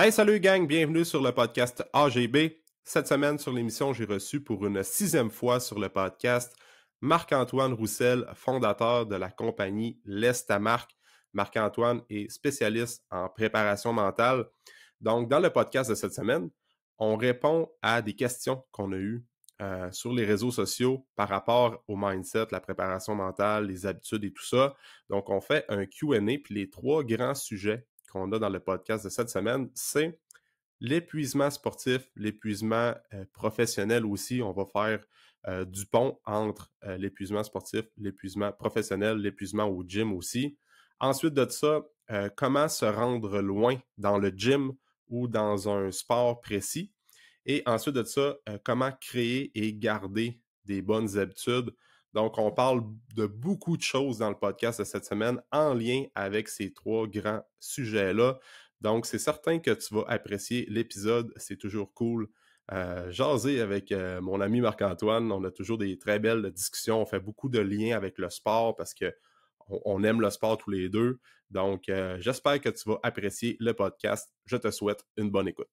Hey, salut gang, bienvenue sur le podcast AGB. Cette semaine sur l'émission, j'ai reçu pour une 6e fois sur le podcast Marc-Antoine Roussel, fondateur de la compagnie L'Est à Marc. Marc-Antoine est spécialiste en préparation mentale. Donc, dans le podcast de cette semaine, on répond à des questions qu'on a eues sur les réseaux sociaux par rapport au mindset, la préparation mentale, les habitudes et tout ça. Donc, on fait un Q&A, puis les 3 grands sujets qu'on a dans le podcast de cette semaine, c'est l'épuisement sportif, l'épuisement professionnel aussi. On va faire du pont entre l'épuisement sportif, l'épuisement professionnel, l'épuisement au gym aussi. Ensuite de ça, comment se rendre loin dans le gym ou dans un sport précis. Et ensuite de ça, comment créer et garder des bonnes habitudes. Donc, on parle de beaucoup de choses dans le podcast de cette semaine en lien avec ces 3 grands sujets-là. Donc, c'est certain que tu vas apprécier l'épisode. C'est toujours cool. Jaser avec mon ami Marc-Antoine. On a toujours des très belles discussions. On fait beaucoup de liens avec le sport parce que on aime le sport tous les deux. Donc, j'espère que tu vas apprécier le podcast. Je te souhaite une bonne écoute.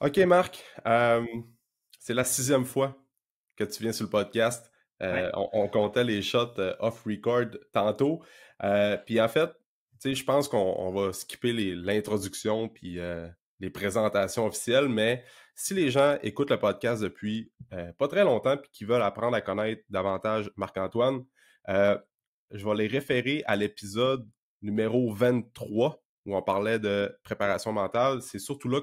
OK, Marc, c'est la 6e fois que tu viens sur le podcast. Ouais. On comptait les shots off-record tantôt. Puis en fait, tu sais, je pense qu'on va skipper l'introduction puis les présentations officielles, mais si les gens écoutent le podcast depuis pas très longtemps puis qui veulent apprendre à connaître davantage Marc-Antoine, euh, je vais les référer à l'épisode numéro 23 où on parlait de préparation mentale. C'est surtout là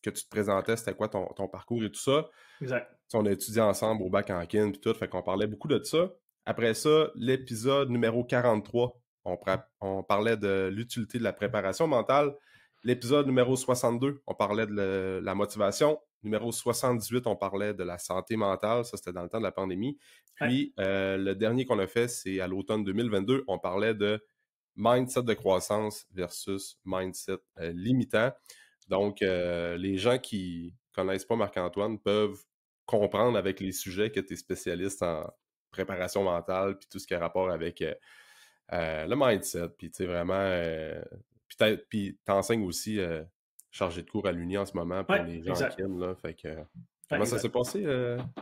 que tu te présentais, c'était quoi ton parcours et tout ça. Exact. T'sais, on a étudié ensemble au bac en kin puis tout, fait qu'on parlait beaucoup de ça. Après ça, l'épisode numéro 43, on parlait de l'utilité de la préparation mentale. L'épisode numéro 62, on parlait de la motivation. Numéro 78, on parlait de la santé mentale. Ça, c'était dans le temps de la pandémie. Ouais. Puis, le dernier qu'on a fait, c'est à l'automne 2022. On parlait de mindset de croissance versus mindset limitant. Donc, les gens qui connaissent pas Marc-Antoine peuvent comprendre avec les sujets que tu es spécialiste en préparation mentale puis tout ce qui a rapport avec le mindset. Puis, tu sais, vraiment, puis t'enseignes aussi chargé de cours à l'Uni en ce moment pour Ouais, les gens exact. qui aiment, là. Fait que, Ouais, comment ça s'est exact. passé,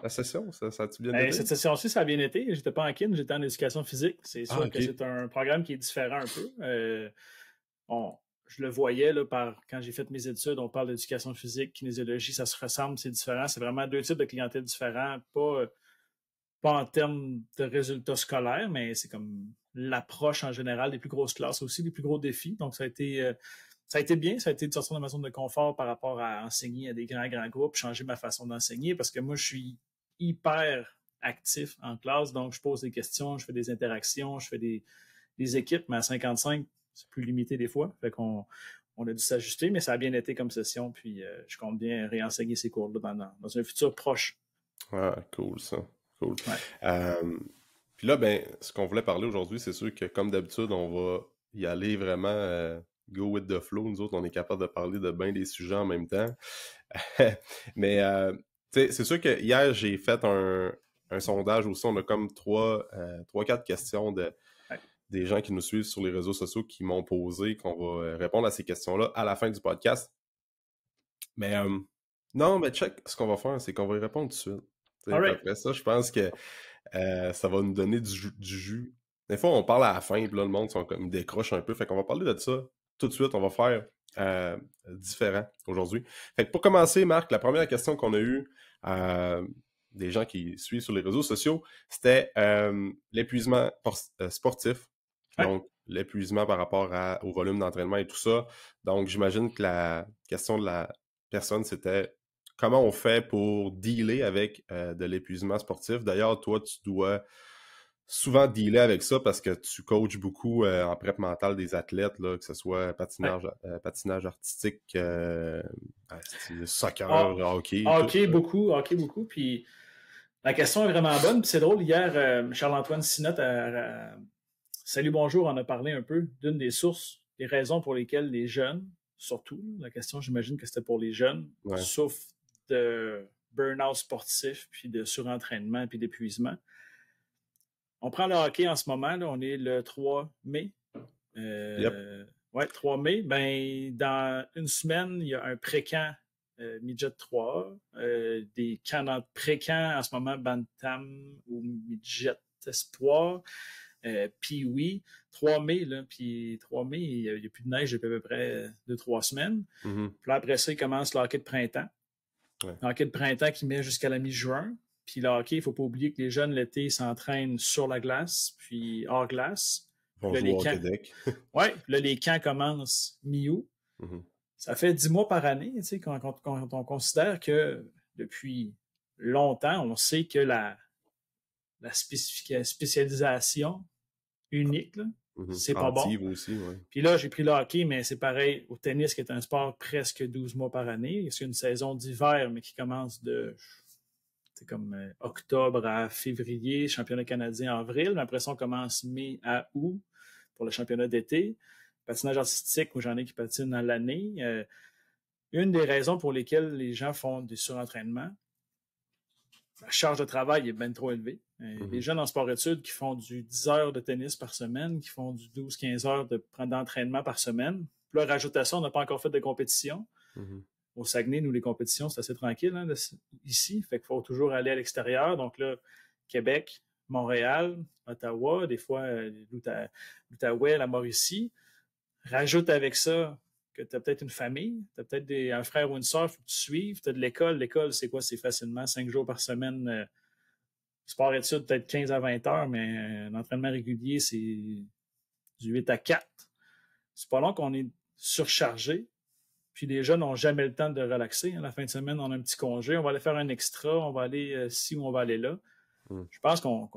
la session? Ça a-tu bien été? Cette session-ci, ça a bien été. J'étais pas en kin, j'étais en éducation physique. C'est Ah, sûr que OK. c'est un programme qui est différent un peu. Je le voyais là, quand j'ai fait mes études, on parle d'éducation physique, kinésiologie, ça se ressemble, c'est différent. C'est vraiment 2 types de clientèle différents, pas en termes de résultats scolaires, mais c'est comme l'approche en général des plus grosses classes aussi, des plus gros défis. Donc, ça a été bien, ça a été de sortir de ma zone de confort par rapport à enseigner à des grands groupes, changer ma façon d'enseigner, parce que moi, je suis hyper actif en classe, donc je pose des questions, je fais des interactions, je fais des équipes, mais à 55, c'est plus limité des fois. Fait qu'on a dû s'ajuster, mais ça a bien été comme session, puis je compte bien réenseigner ces cours-là dans un futur proche. Ah, cool, ça. Cool. Ouais. Puis là, ben, ce qu'on voulait parler aujourd'hui, c'est sûr que comme d'habitude, on va y aller vraiment go with the flow. Nous autres, on est capable de parler de bien des sujets en même temps. Mais tu sais, c'est sûr que hier, j'ai fait un sondage aussi. On a comme 4 questions Ouais. des gens qui nous suivent sur les réseaux sociaux qui m'ont posé, qu'on va répondre à ces questions-là à la fin du podcast. Mais non, mais check, ce qu'on va faire, c'est qu'on va y répondre tout de suite. Tu sais, All puis right. après ça, je pense que ça va nous donner du jus. Des fois, on parle à la fin, puis là, le monde comme décroche un peu. Fait qu'on va parler de ça tout de suite. On va faire différent aujourd'hui. Fait que pour commencer, Marc, la première question qu'on a eue des gens qui suivent sur les réseaux sociaux, c'était l'épuisement sportif. Ouais. Donc, l'épuisement par rapport au volume d'entraînement et tout ça. Donc, j'imagine que la question de la personne, c'était comment on fait pour dealer avec de l'épuisement sportif. D'ailleurs, toi, tu dois souvent dealer avec ça parce que tu coaches beaucoup en prep mentale des athlètes, là, que ce soit patinage artistique, soccer, Ah, hockey, tout. hockey beaucoup. Puis la question est vraiment bonne. Puis c'est drôle, hier, Charles-Antoine Sinotte, Salut Bonjour, en a parlé un peu d'une des sources, des raisons pour lesquelles les jeunes, surtout, la question, j'imagine que c'était pour les jeunes, souffrent de burn-out sportif, puis de surentraînement, puis d'épuisement. On prend le hockey en ce moment, là, on est le 3 mai. Ouais, 3 mai. Ben, dans une semaine, il y a un pré-camp Midget 3, des camps pré-camp en ce moment, Bantam ou Midget Espoir. Puis oui, 3 mai, là, puis 3 mai, il n'y a plus de neige depuis à peu près 2-3 semaines. Mm-hmm. Puis là, après ça, il commence le hockey de printemps. Ouais. Le hockey de printemps qui met jusqu'à la mi-juin. Puis le hockey, il ne faut pas oublier que les jeunes, l'été, s'entraînent sur la glace, puis hors glace. Ils vont jouer au Québec. Oui, là, les camps commencent mi-août. Mm-hmm. Ça fait 10 mois par année, tu sais, quand on considère que depuis longtemps, on sait que la spécialisation unique, là, c'est pas bon. Aussi, ouais. Puis là, j'ai pris le hockey, mais c'est pareil au tennis, qui est un sport presque 12 mois par année. C'est une saison d'hiver, mais qui commence de comme octobre à février, championnat canadien en avril. Mais après ça, on commence mai à août pour le championnat d'été. Patinage artistique, où j'en ai qui patinent à l'année. Une des raisons pour lesquelles les gens font des surentraînements, la charge de travail est bien trop élevée. Les jeunes en sport-études qui font du 10 heures de tennis par semaine, qui font du 12-15 heures d'entraînement par semaine. Puis là, rajoute à ça, on n'a pas encore fait de compétition. Au Saguenay, nous, les compétitions, c'est assez tranquille ici. Fait qu'il faut toujours aller à l'extérieur. Donc là, Québec, Montréal, Ottawa, des fois l'Outaouais, la Mauricie. Rajoute avec ça que tu as peut-être une famille, tu as peut-être un frère ou une soeur, il faut que tu suives. Tu as de l'école. L'école, c'est quoi? C'est facilement 5 jours par semaine. Sport-études, peut-être 15 à 20 heures, mais l'entraînement régulier, c'est du 8 à 4. C'est pas long qu'on est surchargé. Puis les jeunes n'ont jamais le temps de relaxer. La fin de semaine, on a un petit congé. On va aller faire un extra. On va aller ici ou on va aller là. Je pense qu'on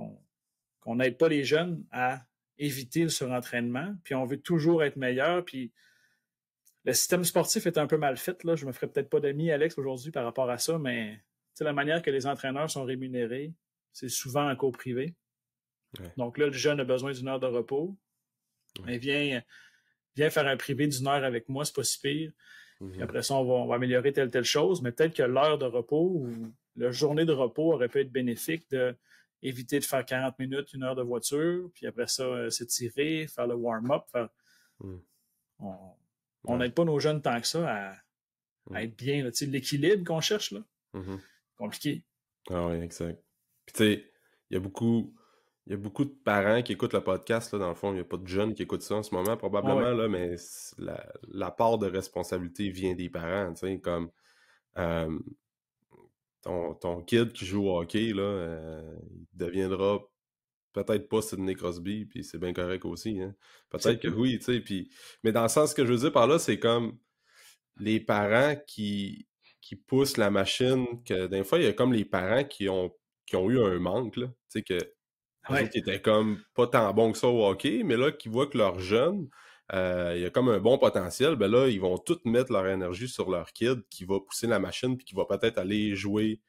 n'aide pas les jeunes à éviter le surentraînement. Puis on veut toujours être meilleur. Puis le système sportif est un peu mal fait. Là. Je me ferai peut-être pas d'amis, Alex, aujourd'hui par rapport à ça, mais la manière que les entraîneurs sont rémunérés, c'est souvent en cours privé. Ouais. Donc là, le jeune a besoin d'une heure de repos. Mais viens faire un privé d'une heure avec moi, c'est pas si pire. Puis après ça, on va améliorer telle chose, mais peut-être que l'heure de repos ou la journée de repos aurait pu être bénéfique d'éviter de faire 40 minutes, une heure de voiture, puis après ça, s'étirer, faire le warm-up. On n'aide pas nos jeunes tant que ça à être bien. Là. L'équilibre qu'on cherche, là, compliqué. Ah oui, exact. Puis tu sais, il y a beaucoup de parents qui écoutent le podcast, là, dans le fond. Il n'y a pas de jeunes qui écoutent ça en ce moment, probablement, là, mais la part de responsabilité vient des parents, tu sais, comme ton kid qui joue au hockey, là, il deviendra peut-être pas Sidney Crosby, puis c'est bien correct aussi, hein. Peut-être que oui, tu sais, puis... Mais dans le sens que je veux dire par là, c'est comme les parents qui poussent la machine, que des fois, il y a comme les parents qui ont eu un manque, là, tu sais, que qui étaient comme pas tant bons que ça au hockey, mais là, qui voient que leur jeune, il y a comme un bon potentiel, ben là, ils vont tous mettre leur énergie sur leur kid qui va pousser la machine, puis qui va peut-être aller jouer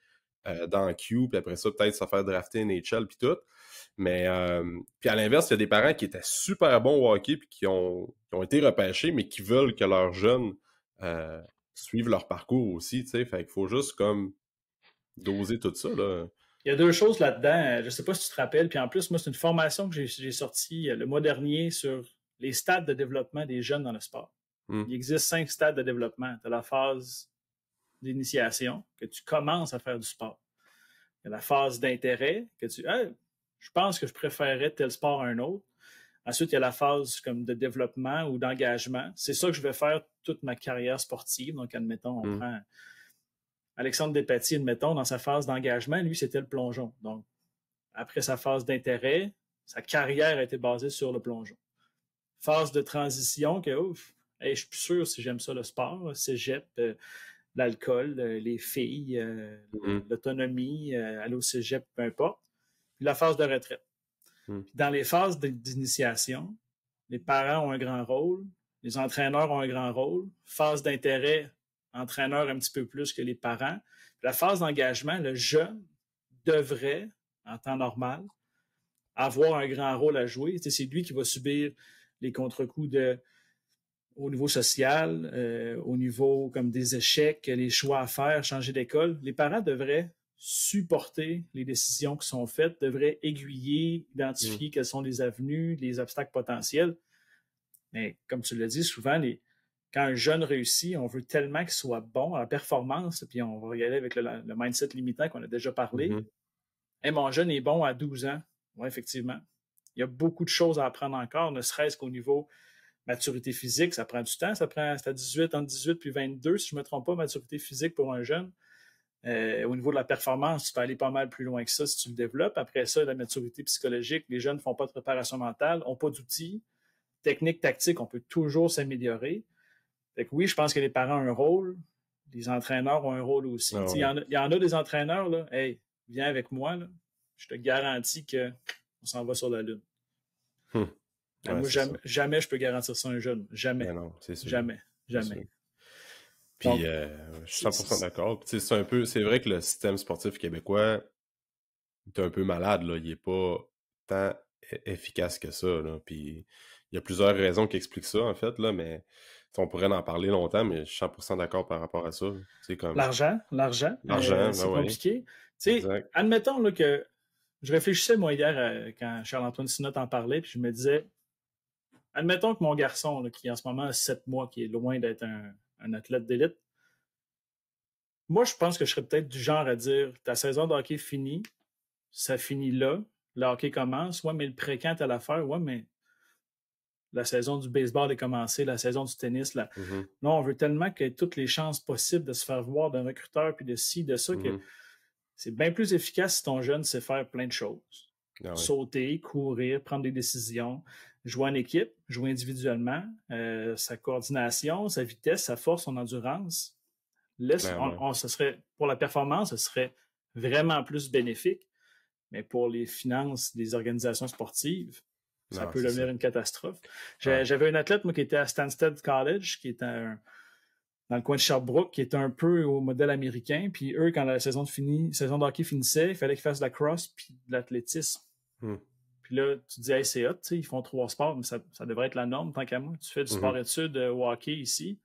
dans Q, puis après ça, peut-être se faire drafter NHL, puis tout. Mais, puis à l'inverse, il y a des parents qui étaient super bons au hockey, puis qui ont été repêchés, mais qui veulent que leurs jeunes suivent leur parcours aussi, tu sais. Fait qu'il faut juste comme doser tout ça, là. Il y a deux choses là-dedans. Je ne sais pas si tu te rappelles. Puis en plus, moi, c'est une formation que j'ai sortie le mois dernier sur les stades de développement des jeunes dans le sport. Il existe 5 stades de développement. Tu as la phase d'initiation, que tu commences à faire du sport. Il y a la phase d'intérêt, que je pense que je préférerais tel sport à un autre. Ensuite, il y a la phase comme de développement ou d'engagement. C'est ça que je vais faire toute ma carrière sportive. Donc, admettons, on prend Alexandre Despatie, admettons, dans sa phase d'engagement, lui, c'était le plongeon. Donc, après sa phase d'intérêt, sa carrière a été basée sur le plongeon. Phase de transition, que je suis plus sûr si j'aime ça le sport, cégep, l'alcool, les filles, l'autonomie, aller au cégep, peu importe. Puis la phase de retraite. Dans les phases d'initiation, les parents ont un grand rôle, les entraîneurs ont un grand rôle, phase d'intérêt, entraîneur un petit peu plus que les parents. La phase d'engagement, le jeune devrait, en temps normal, avoir un grand rôle à jouer. C'est lui qui va subir les contre-coups au niveau social, au niveau comme des échecs, les choix à faire, changer d'école. Les parents devraient supporter les décisions qui sont faites, devraient aiguiller, identifier quelles sont les avenues, les obstacles potentiels. Mais comme tu l'as dit, souvent, quand un jeune réussit, on veut tellement qu'il soit bon en performance, puis on va y aller avec le mindset limitant qu'on a déjà parlé. Hey, mon jeune est bon à 12 ans. Oui, effectivement. Il y a beaucoup de choses à apprendre encore, ne serait-ce qu'au niveau maturité physique, ça prend du temps. Ça fait 18, entre 18 puis 22, si je ne me trompe pas, maturité physique pour un jeune. Au niveau de la performance, tu peux aller pas mal plus loin que ça si tu le développes. Après ça, la maturité psychologique, les jeunes ne font pas de préparation mentale, n'ont pas d'outils. Technique, tactique, on peut toujours s'améliorer. Fait que oui, je pense que les parents ont un rôle, les entraîneurs ont un rôle aussi. Il y en a des entraîneurs, là, hey, viens avec moi, là, je te garantis qu'on s'en va sur la Lune. Ouais, moi, jamais je peux garantir ça à un jeune. Jamais. Ben non, c'est sûr. Jamais. Puis, donc, je suis 100% d'accord. Puis, c'est vrai que le système sportif québécois est un peu malade, là. Il n'est pas tant efficace que ça, là. Puis, il y a plusieurs raisons qui expliquent ça, en fait, là, mais on pourrait en parler longtemps, mais je suis 100% d'accord par rapport à ça. Comme... L'argent, c'est compliqué. Admettons là, que je réfléchissais, moi, hier, quand Charles-Antoine Sinot en parlait, puis je me disais, admettons que mon garçon, là, qui en ce moment a 7 mois, qui est loin d'être un athlète d'élite, moi, je pense que je serais peut-être du genre à dire, ta saison de hockey finie, ça finit là, le hockey commence, ouais, mais le pré-camp, t'as l'affaire, ouais, mais la saison du baseball est commencée, la saison du tennis. Là, non, on veut tellement qu'il y ait toutes les chances possibles de se faire voir d'un recruteur, puis de ci, de ça, que c'est bien plus efficace si ton jeune sait faire plein de choses. Sauter, courir, prendre des décisions, jouer en équipe, jouer individuellement, sa coordination, sa vitesse, sa force, son endurance. Ce serait, pour la performance, ce serait vraiment plus bénéfique, mais pour les finances des organisations sportives, ça peut devenir une catastrophe. J'avais un athlète, moi, qui était à Stansted College, qui était dans le coin de Sherbrooke, qui était un peu au modèle américain. Puis eux, quand la saison de hockey finissait, il fallait qu'ils fassent de la crosse puis de l'athlétisme. Puis là, tu te dis, hey, c'est hot, ils font 3 sports, mais ça devrait être la norme, tant qu'à moi. Tu fais du sport-études au hockey ici.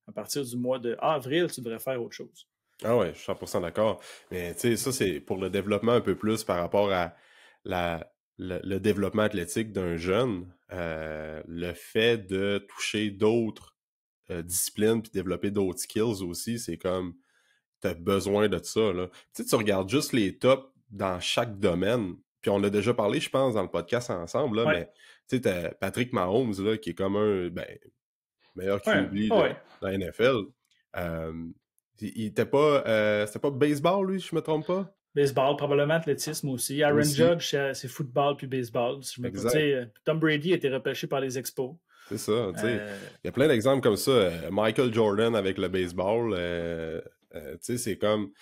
À partir du mois d'avril, tu devrais faire autre chose. Ah ouais, je suis 100% d'accord. Mais tu sais, ça, c'est pour le développement un peu plus par rapport à le développement athlétique d'un jeune, le fait de toucher d'autres disciplines puis développer d'autres skills aussi, c'est comme t'as besoin de ça, là. Tu sais, tu regardes juste les tops dans chaque domaine, puis on a déjà parlé, je pense, dans le podcast ensemble, là, mais tu sais, t'as Patrick Mahomes, là, qui est comme un meilleur QB de la NFL. Il était pas... c'était pas baseball, lui, si je me trompe pas? Baseball, probablement athlétisme aussi. Aaron Judge, c'est football puis baseball. Si je me trompe. Tom Brady a été repêché par les Expos. C'est ça, tu sais. Il y a plein d'exemples comme ça. Michael Jordan avec le baseball, tu sais, c'est comme...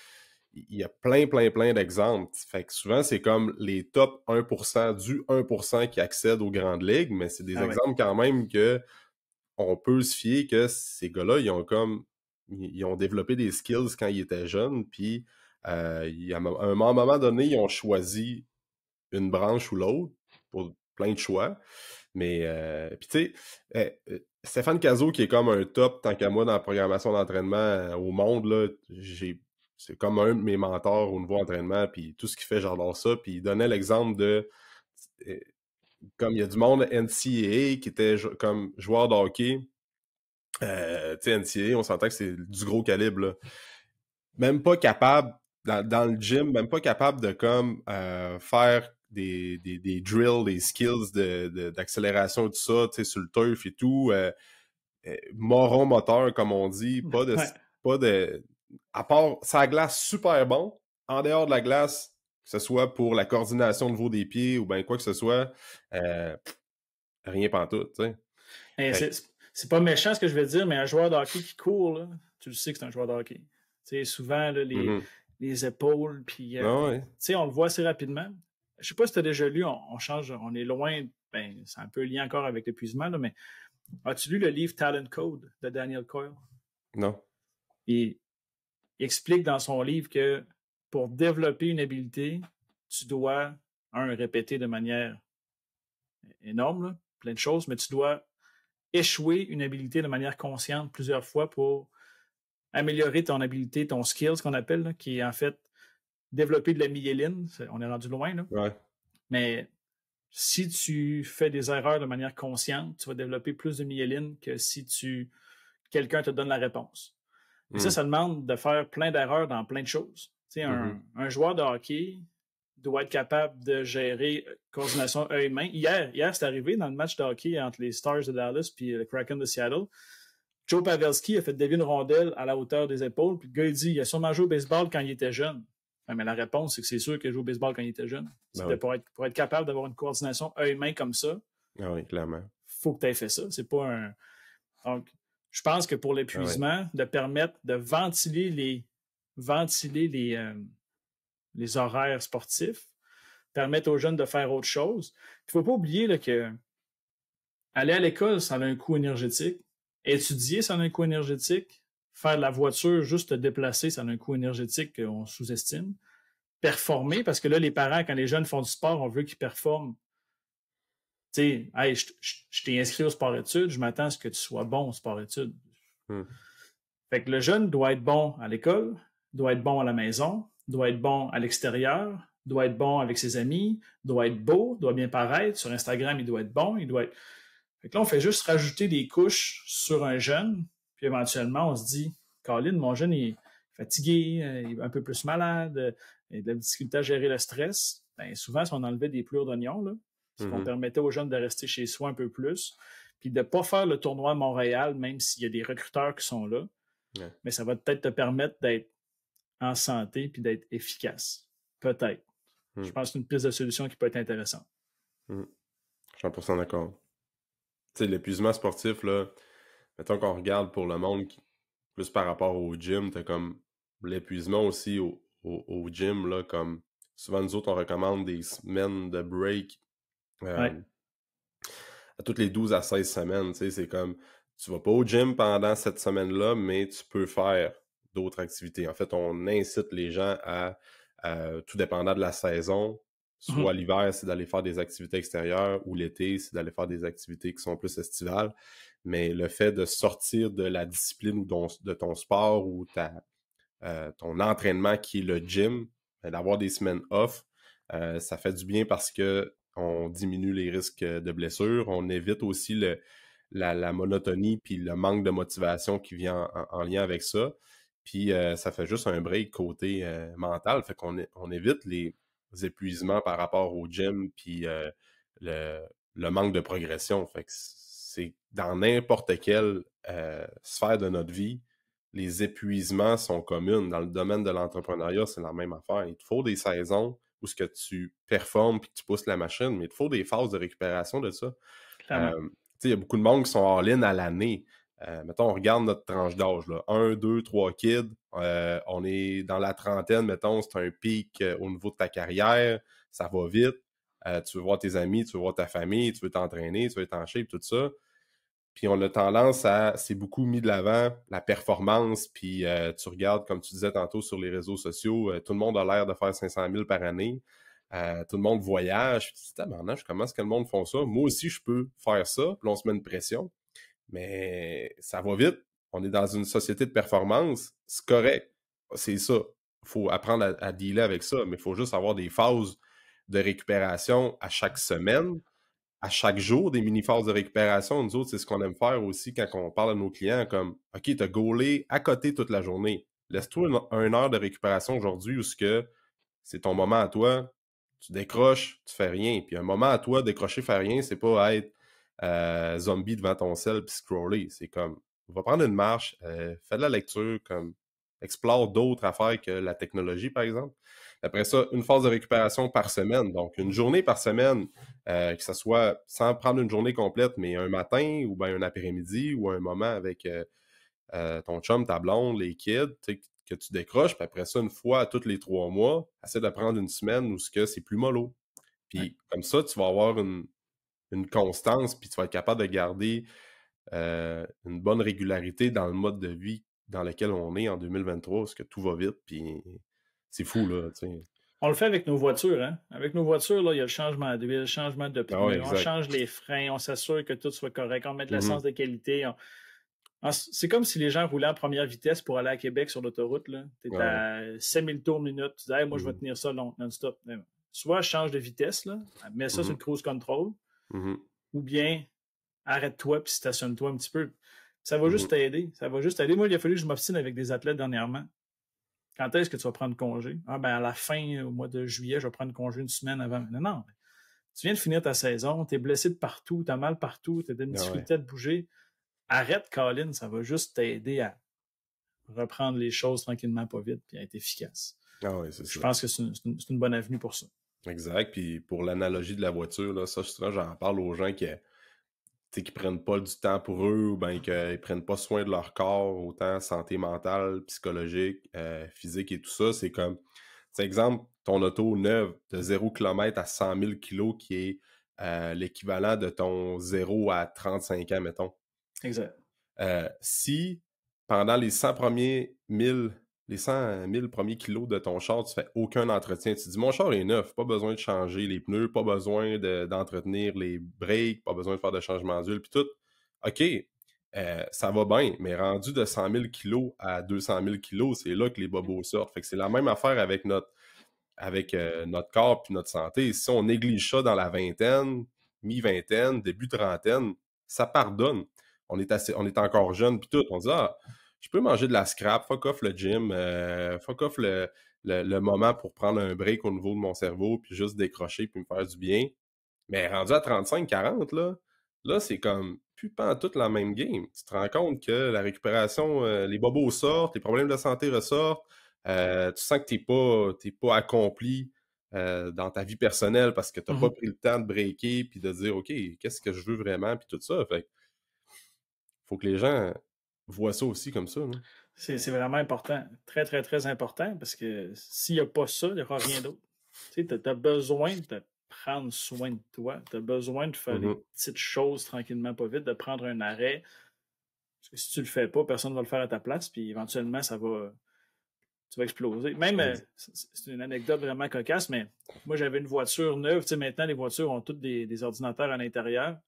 Il y a plein d'exemples. Fait que souvent, c'est comme les top 1% du 1% qui accèdent aux grandes ligues, mais c'est des exemples quand même que on peut se fier que ces gars-là, ils ont développé des skills quand ils étaient jeunes, puis à un moment donné, ils ont choisi une branche ou l'autre pour plein de choix. Mais, puis tu sais, Stéphane Cazot, qui est comme un top, tant qu'à moi, dans la programmation d'entraînement au monde, là, c'est comme un de mes mentors au niveau entraînement, puis tout ce qu'il fait, j'adore ça. Puis il donnait l'exemple de... comme il y a du monde NCAA qui était comme joueur de hockey, tu sais, NCAA, on s'entend que c'est du gros calibre, là. Même pas capable, dans le gym, même pas capable de comme faire des drills, des skills d'accélération, tout ça, tu sais, sur le turf et tout. Moron moteur, comme on dit, pas de à part, ça glace super bon. En dehors de la glace, que ce soit pour la coordination au niveau des pieds ou bien quoi que ce soit, rien pantoute, tu sais. C'est pas méchant ce que je vais dire, mais un joueur de hockey qui court, là, tu le sais que c'est un joueur de hockey. Tu sais, souvent, là, les épaules, puis tu sais, on le voit assez rapidement. je sais pas si tu as déjà lu, on change, on est loin, ben, c'est un peu lié encore avec l'épuisement, là, mais as-tu lu le livre Talent Code de Daniel Coyle? Non. Il explique dans son livre que pour développer une habileté, tu dois, répéter de manière énorme, là, plein de choses, mais tu dois échouer une habileté de manière consciente plusieurs fois pour améliorer ton habileté, ton skill, ce qu'on appelle, là, qui est en fait développer de la myéline. On est rendu loin, là. Ouais. Mais si tu fais des erreurs de manière consciente, tu vas développer plus de myéline que si quelqu'un te donne la réponse. Et ça demande de faire plein d'erreurs dans plein de choses. Tu sais, un joueur de hockey doit être capable de gérer coordination œil-main. Hier c'est arrivé dans le match de hockey entre les Stars de Dallas et le Kraken de Seattle. Joe Pavelski a fait dévier une rondelle à la hauteur des épaules, puis le gars, il dit il a sûrement joué au baseball quand il était jeune. Mais la réponse, c'est que c'est sûr qu'il a joué au baseball quand il était jeune. Ben oui. Pour être capable d'avoir une coordination œil-main comme ça, Ah oui, clairement. faut que tu aies fait ça. C'est pas un. Donc, je pense que pour l'épuisement, de permettre de ventiler les horaires sportifs, permettre aux jeunes de faire autre chose. Il ne faut pas oublier là, que aller à l'école, ça a un coût énergétique. Étudier, ça a un coût énergétique. Faire de la voiture, juste te déplacer, ça a un coût énergétique qu'on sous-estime. Performer, parce que là, les parents, quand les jeunes font du sport, on veut qu'ils performent. Tu sais, hey, je t'ai inscrit au sport-études, je m'attends à ce que tu sois bon au sport-études. Fait que le jeune doit être bon à l'école, doit être bon à la maison, doit être bon à l'extérieur, doit être bon avec ses amis, doit être beau, doit bien paraître. Sur Instagram, il doit être bon, il doit être... Fait que là, on fait juste rajouter des couches sur un jeune, puis éventuellement, on se dit, Colin, mon jeune est fatigué, il est un peu plus malade, il a de la difficulté à gérer le stress. Ben, souvent, si on enlevait des plures d'oignons, là, si on permettait aux jeunes de rester chez soi un peu plus, puis de ne pas faire le tournoi à Montréal, même s'il y a des recruteurs qui sont là, mais ça va peut-être te permettre d'être en santé puis d'être efficace. Peut-être. Je pense que c'est une piste de solution qui peut être intéressante. 100% d'accord. Tu sais, l'épuisement sportif, là, mettons qu'on regarde pour le monde plus par rapport au gym, t'as comme l'épuisement aussi au gym, là, comme souvent nous autres, on recommande des semaines de break à toutes les 12 à 16 semaines, tu sais, c'est comme, tu vas pas au gym pendant cette semaine-là, mais tu peux faire d'autres activités. En fait, on incite les gens à tout dépendant de la saison, soit l'hiver, c'est d'aller faire des activités extérieures, ou l'été, c'est d'aller faire des activités qui sont plus estivales. Mais le fait de sortir de la discipline ou de ton sport ou ton entraînement qui est le gym, d'avoir des semaines off, ça fait du bien parce que on diminue les risques de blessures, on évite aussi la monotonie puis le manque de motivation qui vient en lien avec ça. Puis ça fait juste un break côté mental, fait qu'on évite les épuisements par rapport au gym puis le manque de progression. Fait que c'est dans n'importe quelle sphère de notre vie, les épuisements sont communs. Dans le domaine de l'entrepreneuriat, c'est la même affaire. Il te faut des saisons où ce que tu performes puis que tu pousses la machine, mais il te faut des phases de récupération de ça. Il y a beaucoup de monde qui sont all-in à l'année. Mettons, on regarde notre tranche d'âge. 1, 2, 3 kids. On est dans la trentaine, mettons, c'est un pic au niveau de ta carrière. Ça va vite. Tu veux voir tes amis, tu veux voir ta famille, tu veux t'entraîner, tu veux être en shape, tout ça. Puis on a tendance c'est beaucoup mis de l'avant, la performance, puis tu regardes, comme tu disais tantôt sur les réseaux sociaux, tout le monde a l'air de faire 500 000 par année, tout le monde voyage, puis tu te dis, maintenant, comment est-ce que le monde font ça? Moi aussi, je peux faire ça, puis on se met une pression, mais ça va vite, on est dans une société de performance, c'est correct, c'est ça, il faut apprendre à dealer avec ça, mais il faut juste avoir des phases de récupération à chaque semaine, à chaque jour, des mini-phases de récupération. Nous autres, c'est ce qu'on aime faire aussi quand on parle à nos clients, comme « OK, t'as gaulé à côté toute la journée. Laisse-toi une heure de récupération aujourd'hui où c'est ton moment à toi, tu décroches, tu fais rien. Puis un moment à toi, décrocher, faire rien, c'est pas être zombie devant ton sel puis scroller. C'est comme, va prendre une marche, fais de la lecture, comme explore d'autres affaires que la technologie, par exemple. Après ça, une phase de récupération par semaine. Donc, une journée par semaine, que ce soit sans prendre une journée complète, mais un matin ou bien un après-midi ou un moment avec ton chum, ta blonde, les kids, que tu décroches. Puis après ça, une fois à tous les 3 mois, essaie de prendre une semaine où c'est plus mollo. Ouais. Puis comme ça, tu vas avoir une constance, puis tu vas être capable de garder une bonne régularité dans le mode de vie dans lequel on est en 2023, parce que tout va vite, puis c'est fou, là, tu sais. On le fait avec nos voitures, hein. Avec nos voitures, là, il y a le changement d'huile, le changement de Ah ouais, pneus, on exact. change les freins, on s'assure que tout soit correct, on met de Mhm. l'essence de qualité. C'est comme si les gens roulaient en première vitesse pour aller à Québec sur l'autoroute. Tu es Ah ouais. à 5000 tours minute. Tu dis, hey, moi, je vais Mhm. tenir ça non-stop. Soit change de vitesse, là, mets ça sur Mhm. le cruise control, Mhm. ou bien arrête-toi puis stationne-toi un petit peu. Ça va juste Mhm. t'aider. Ça va juste t'aider. Moi, il a fallu que je m'obstine avec des athlètes dernièrement. Quand est-ce que tu vas prendre congé? Ah, ben, à la fin, au mois de juillet, je vais prendre congé une semaine avant. Non, non. Tu viens de finir ta saison, tu es blessé de partout, tu as mal partout, tu as une Ah ouais. difficulté de bouger. Arrête, Colin, ça va juste t'aider à reprendre les choses tranquillement, pas vite, puis à être efficace. Ah ouais, c'est Je ça. pense que c'est une bonne avenue pour ça. Exact. Puis pour l'analogie de la voiture, là, ça, souvent, j'en parle aux gens qui prennent pas du temps pour eux ou bien qu'ils prennent pas soin de leur corps, autant santé mentale, psychologique, physique et tout ça. C'est comme, c'est exemple, ton auto neuve de 0 km à 100 000 kilos qui est l'équivalent de ton 0 à 35 ans, mettons. Exact. Si pendant les 100 premiers 1000, les 100 000 premiers kilos de ton char, tu fais aucun entretien, tu dis mon char est neuf, pas besoin de changer les pneus, pas besoin d'entretenir les breaks, pas besoin de faire de changement d'huile, puis tout. OK, ça va bien, mais rendu de 100 000 kilos à 200 000 kilos, c'est là que les bobos sortent. Fait que c'est la même affaire avec notre corps puis notre santé. Si on néglige ça dans la vingtaine, mi-vingtaine, début trentaine, ça pardonne. On est encore jeune puis tout. On dit ah, je peux manger de la scrap, fuck off le gym, fuck off le moment pour prendre un break au niveau de mon cerveau puis juste décrocher puis me faire du bien. Mais rendu à 35-40, là, c'est comme plus toute la même game. Tu te rends compte que la récupération, les bobos sortent, les problèmes de santé ressortent, tu sens que t'es pas accompli dans ta vie personnelle parce que tu n'as pas Mhm. pris le temps de breaker puis de dire OK, qu'est-ce que je veux vraiment puis tout ça. Fait que faut que les gens voient ça aussi comme ça, là. C'est vraiment important. Très, très, très important parce que s'il n'y a pas ça, il n'y aura rien d'autre. Tu as besoin de prendre soin de toi. Tu as besoin de faire les Mhm. petites choses tranquillement, pas vite, de prendre un arrêt. Parce que si tu le fais pas, personne ne va le faire à ta place, puis éventuellement, tu vas exploser. Même, c'est une anecdote vraiment cocasse, mais moi, j'avais une voiture neuve. Tu sais, maintenant, les voitures ont toutes des ordinateurs à l'intérieur.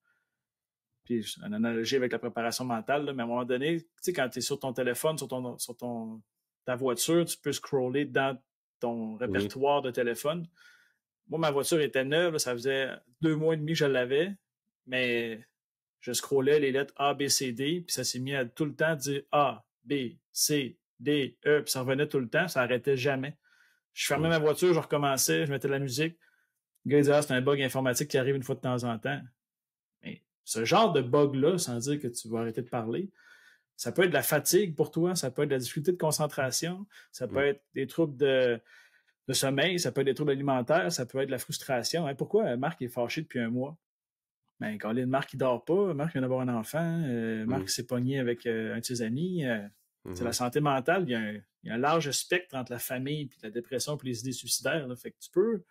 Puis, une analogie avec la préparation mentale, là, mais à un moment donné, tu sais, quand tu es sur ton téléphone, ta voiture, tu peux scroller dans ton Mhm. répertoire de téléphone. Moi, ma voiture était neuve, là, ça faisait 2 mois et demi que je l'avais, mais je scrollais les lettres A, B, C, D, puis ça s'est mis à tout le temps dire A, B, C, D, E, puis ça revenait tout le temps, ça n'arrêtait jamais. Je fermais Mhm. ma voiture, je recommençais, je mettais de la musique. Le gars il disait, ah, c'est un bug informatique qui arrive une fois de temps en temps. Mais ce genre de bug-là, sans dire que tu vas arrêter de parler, ça peut être de la fatigue pour toi, ça peut être de la difficulté de concentration, ça peut Mhm. être des troubles de sommeil, ça peut être des troubles alimentaires, ça peut être de la frustration. Hein, pourquoi Marc est fâché depuis un mois? Ben, quand Marc, il dort pas, Marc vient d'avoir un enfant, Marc Mhm. s'est pogné avec un de ses amis. C'est la Mhm. santé mentale, il y a un large spectre entre la famille, puis la dépression, puis les idées suicidaires. Là. Fait que tu peux,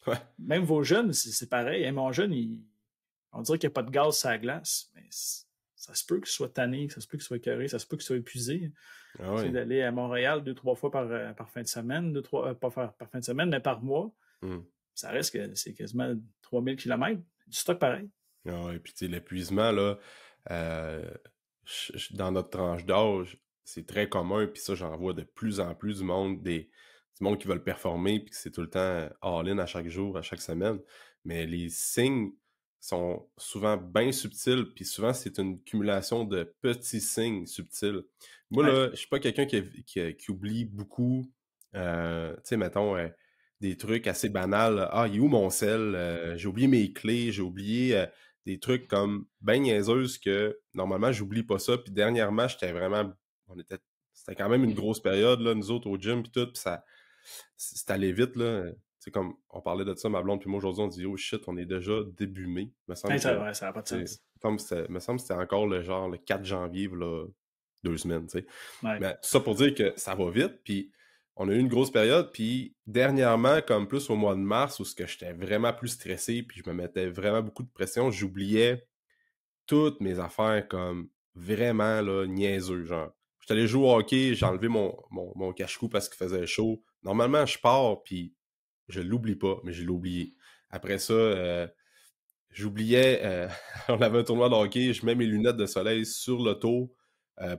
Ouais. même vos jeunes, c'est pareil. Hein, mon jeune, on dirait qu'il n'y a pas de gaz sur la glace, mais ça se peut qu'il soit tanné, ça se peut qu'il soit écœuré, ça se peut qu'il soit épuisé. Ah Tu sais, ouais. d'aller à Montréal 2, 3 fois par fin de semaine, pas par fin de semaine, mais par mois, Mhm. ça reste que c'est quasiment 3000 kilomètres. Du stock pareil. Ah ouais, puis tu sais, l'épuisement, là, euh, dans notre tranche d'âge, c'est très commun, puis ça, j'en vois de plus en plus du monde qui veulent performer, puis que c'est tout le temps all-in à chaque jour, à chaque semaine. Mais les signes sont souvent bien subtils, puis souvent, c'est une cumulation de petits signes subtils. Moi, Ouais. là, je suis pas quelqu'un qui oublie beaucoup, tu sais, mettons, des trucs assez banals. Ah, il est où mon sel? J'ai oublié mes clés, j'ai oublié des trucs comme ben niaiseuses que normalement j'oublie pas ça. Puis dernièrement, c'était quand même une grosse période, là, nous autres au gym, puis tout, puis c'est allé vite, là. C'est comme, on parlait de ça, ma blonde, puis moi aujourd'hui, on dit, oh shit, on est déjà début mai. Il me semble Hey, que, ouais, ça n'a pas de tu sais, sens. me semble que c'était encore le 4 janvier, là, 2 semaines, tu sais. Ouais. Mais tout ça pour dire que ça va vite, puis on a eu une grosse période, puis dernièrement, comme plus au mois de mars, où ce que j'étais vraiment plus stressé, puis je me mettais vraiment beaucoup de pression, j'oubliais toutes mes affaires comme vraiment là, niaiseux, genre. J'étais allé jouer au hockey, j'ai enlevé mon cache-cou parce qu'il faisait chaud. Normalement, je pars, puis je l'oublie pas, mais je l'ai oublié. Après ça, j'oubliais, on avait un tournoi de hockey, je mets mes lunettes de soleil sur l'auto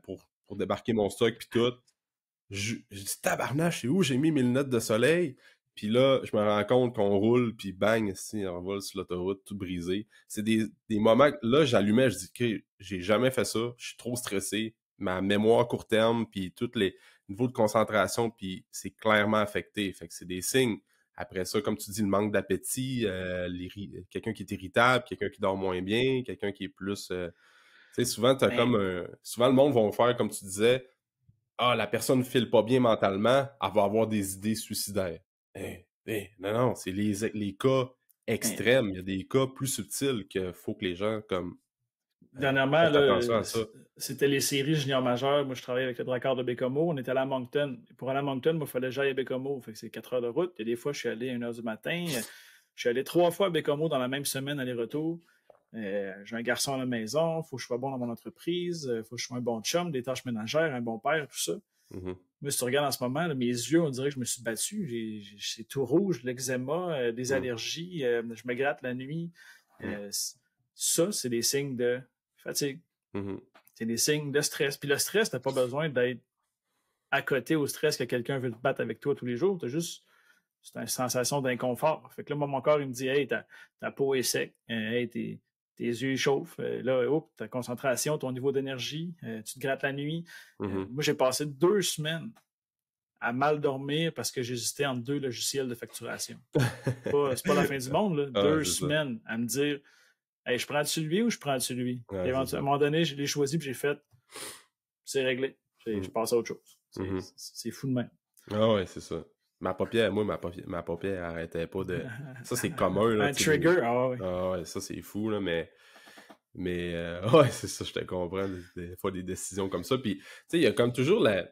pour débarquer mon stock, puis tout. Je dis tabarnache, c'est où j'ai mis mes lunettes de soleil? Puis là, je me rends compte qu'on roule, puis bang, si on vole sur l'autoroute, tout brisé. C'est des moments que là, j'allumais, je dis que j'ai jamais fait ça, je suis trop stressé, ma mémoire court terme, puis tous les niveaux de concentration, puis c'est clairement affecté. Fait que c'est des signes. Après ça, comme tu dis, le manque d'appétit, quelqu'un qui est irritable, quelqu'un qui dort moins bien, quelqu'un qui est plus... tu sais, souvent, t'as Ben, souvent, le monde va faire, comme tu disais, ah, la personne ne file pas bien mentalement, elle va avoir des idées suicidaires. Non, non, c'est les cas ben, extrêmes. Il y a des cas plus subtils qu'il faut que les gens comme dernièrement, fassent là, attention à ça. c'était les séries junior majeures. Moi, je travaillais avec le Dracard de Bécomo. On était allé à Moncton. Pour aller à Moncton, moi, il fallait que j'aille à Bécomo. Fait que c'est 4 heures de route. Et des fois, je suis allé à 1 heure du matin. Je suis allé 3 fois à Bécomo dans la même semaine, aller-retour. J'ai un garçon à la maison. Il faut que je sois bon dans mon entreprise. Il faut que je sois un bon chum, des tâches ménagères, un bon père, tout ça. Mhm, Moi, si tu regardes en ce moment, là, mes yeux, on dirait que je me suis battu. C'est tout rouge, l'eczéma, des mhm, allergies. Je me gratte la nuit. mhm, Ça, c'est des signes de fatigue. mhm. C'est des signes de stress. Puis le stress, t'as pas besoin d'être à côté au stress que quelqu'un veut te battre avec toi tous les jours. T'as juste c'est une sensation d'inconfort. Fait que là, moi, mon corps, il me dit hey, ta peau est sec, hey, tes yeux chauffent, là, hop, ta concentration, ton niveau d'énergie, tu te grattes la nuit. Mhm. Moi, j'ai passé 2 semaines à mal dormir parce que j'hésitais entre 2 logiciels de facturation. C'est pas la fin du monde, là. Ah, 2 c'est ça. semaines à me dire hey, je prends-tu lui ou je prends-tu lui? Puis Ouais, c'est à un ça. moment donné, je l'ai choisi puis j'ai fait c'est réglé. Je Mhm, passe à autre chose. mhm. C'est fou de même. Ah ouais, c'est ça. Ma paupière arrêtait pas de... Ça, c'est commun, là, Un tu sais, des... trigger, ah ouais. Ah ouais, ça, c'est fou, là, mais ouais, c'est ça, je te comprends, des fois, des décisions comme ça. Puis, tu sais, il y a comme toujours la...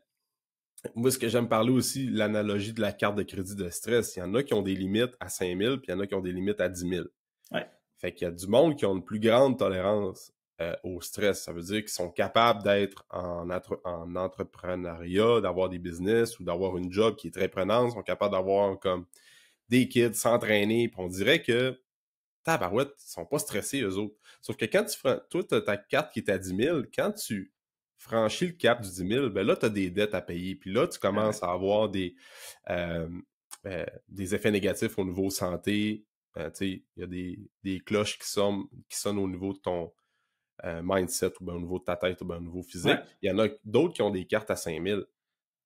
Moi, ce que j'aime parler aussi, l'analogie de la carte de crédit de stress. Il y en a qui ont des limites à 5 000, puis il y en a qui ont des limites à 10 000. Ouais. Fait qu'il y a du monde qui ont une plus grande tolérance au stress. Ça veut dire qu'ils sont capables d'être en entrepreneuriat, d'avoir des business ou d'avoir une job qui est très prenante. Ils sont capables d'avoir comme des kids, s'entraîner. Puis on dirait que tabarouette, ils sont pas stressés, eux autres. Sauf que quand toi, tu as ta carte qui est à 10 000, quand tu franchis le cap du 10 000, ben là, tu as des dettes à payer. Puis là, tu Ah ouais. commences à avoir euh, des effets négatifs au niveau santé. Tu sais, il y a des cloches qui sonnent au niveau de ton mindset ou bien au niveau de ta tête ou bien au niveau physique. Ouais. Il y en a d'autres qui ont des cartes à 5 000.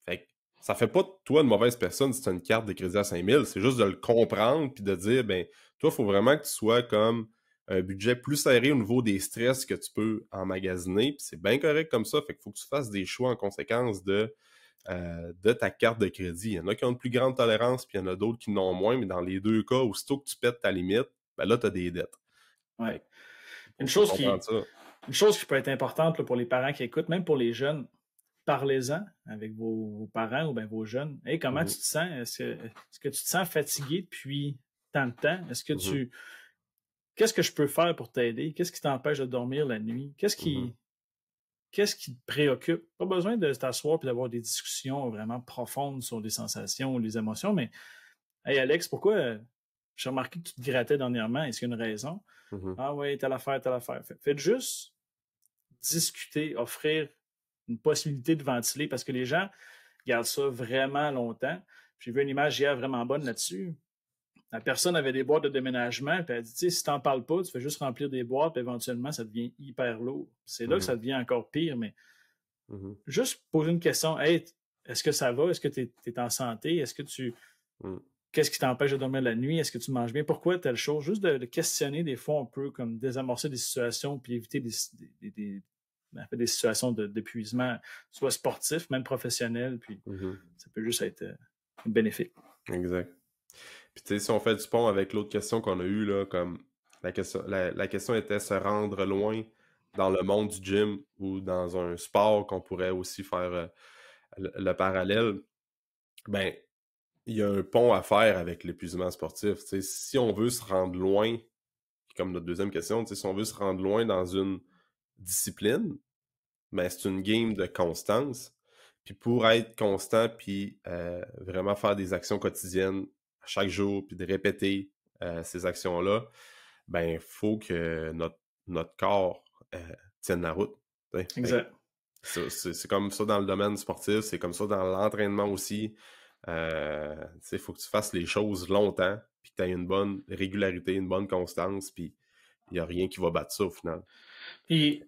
Fait que ça fait pas de toi une mauvaise personne si tu as une carte de crédit à 5 000. C'est juste de le comprendre puis de dire, ben, toi, il faut vraiment que tu sois comme un budget plus serré au niveau des stress que tu peux emmagasiner. Puis c'est bien correct comme ça. Fait qu'il faut que tu fasses des choix en conséquence de ta carte de crédit. Il y en a qui ont une plus grande tolérance, puis il y en a d'autres qui n'ont moins, mais dans les deux cas, aussitôt que tu pètes ta limite, ben là, tu as des dettes. Ouais. Fait que Une faut chose comprendre qui, ça. une chose qui peut être importante là, pour les parents qui écoutent, même pour les jeunes, parlez-en avec vos parents ou bien vos jeunes. Hey, comment Mhm, tu te sens? Est-ce que tu te sens fatigué depuis tant de temps? mhm, Qu'est-ce que je peux faire pour t'aider? Qu'est-ce qui t'empêche de dormir la nuit? mhm, Qu'est-ce qui te préoccupe? Pas besoin de t'asseoir et d'avoir des discussions vraiment profondes sur les sensations ou les émotions, mais hey Alex, pourquoi j'ai remarqué que tu te grattais dernièrement? Est-ce qu'il y a une raison? mhm, Ah oui, telle affaire, telle affaire. Faites juste discuter, offrir une possibilité de ventiler parce que les gens gardent ça vraiment longtemps. J'ai vu une image hier vraiment bonne là-dessus. La personne avait des boîtes de déménagement, puis elle dit, tu sais, si t'en parles pas, tu fais juste remplir des boîtes, puis éventuellement, ça devient hyper lourd. C'est là que mhm, ça devient encore pire, mais mhm, juste poser une question. Hey, est-ce que ça va? Est-ce que tu es en santé? mhm. Qu'est-ce qui t'empêche de dormir la nuit? Est-ce que tu manges bien? Pourquoi telle chose? Juste de questionner, des fois, on peut comme désamorcer des situations puis éviter des situations d'épuisement, soit sportif, même professionnel, puis Mhm. ça peut juste être bénéfique. Exact. Puis tu sais, si on fait du pont avec l'autre question qu'on a eue, là, comme la question était se rendre loin dans le monde du gym ou dans un sport qu'on pourrait aussi faire le parallèle. Ben, il y a un pont à faire avec l'épuisement sportif. T'sais, si on veut se rendre loin, comme notre deuxième question, si on veut se rendre loin dans une discipline, ben, c'est une game de constance. Puis pour être constant, puis vraiment faire des actions quotidiennes à chaque jour, puis de répéter ces actions-là, ben, il faut que notre corps tienne la route. Exact. C'est comme ça dans le domaine sportif, c'est comme ça dans l'entraînement aussi. Il faut que tu fasses les choses longtemps, puis que tu aies une bonne régularité, une bonne constance, puis il n'y a rien qui va battre ça au final. Puis,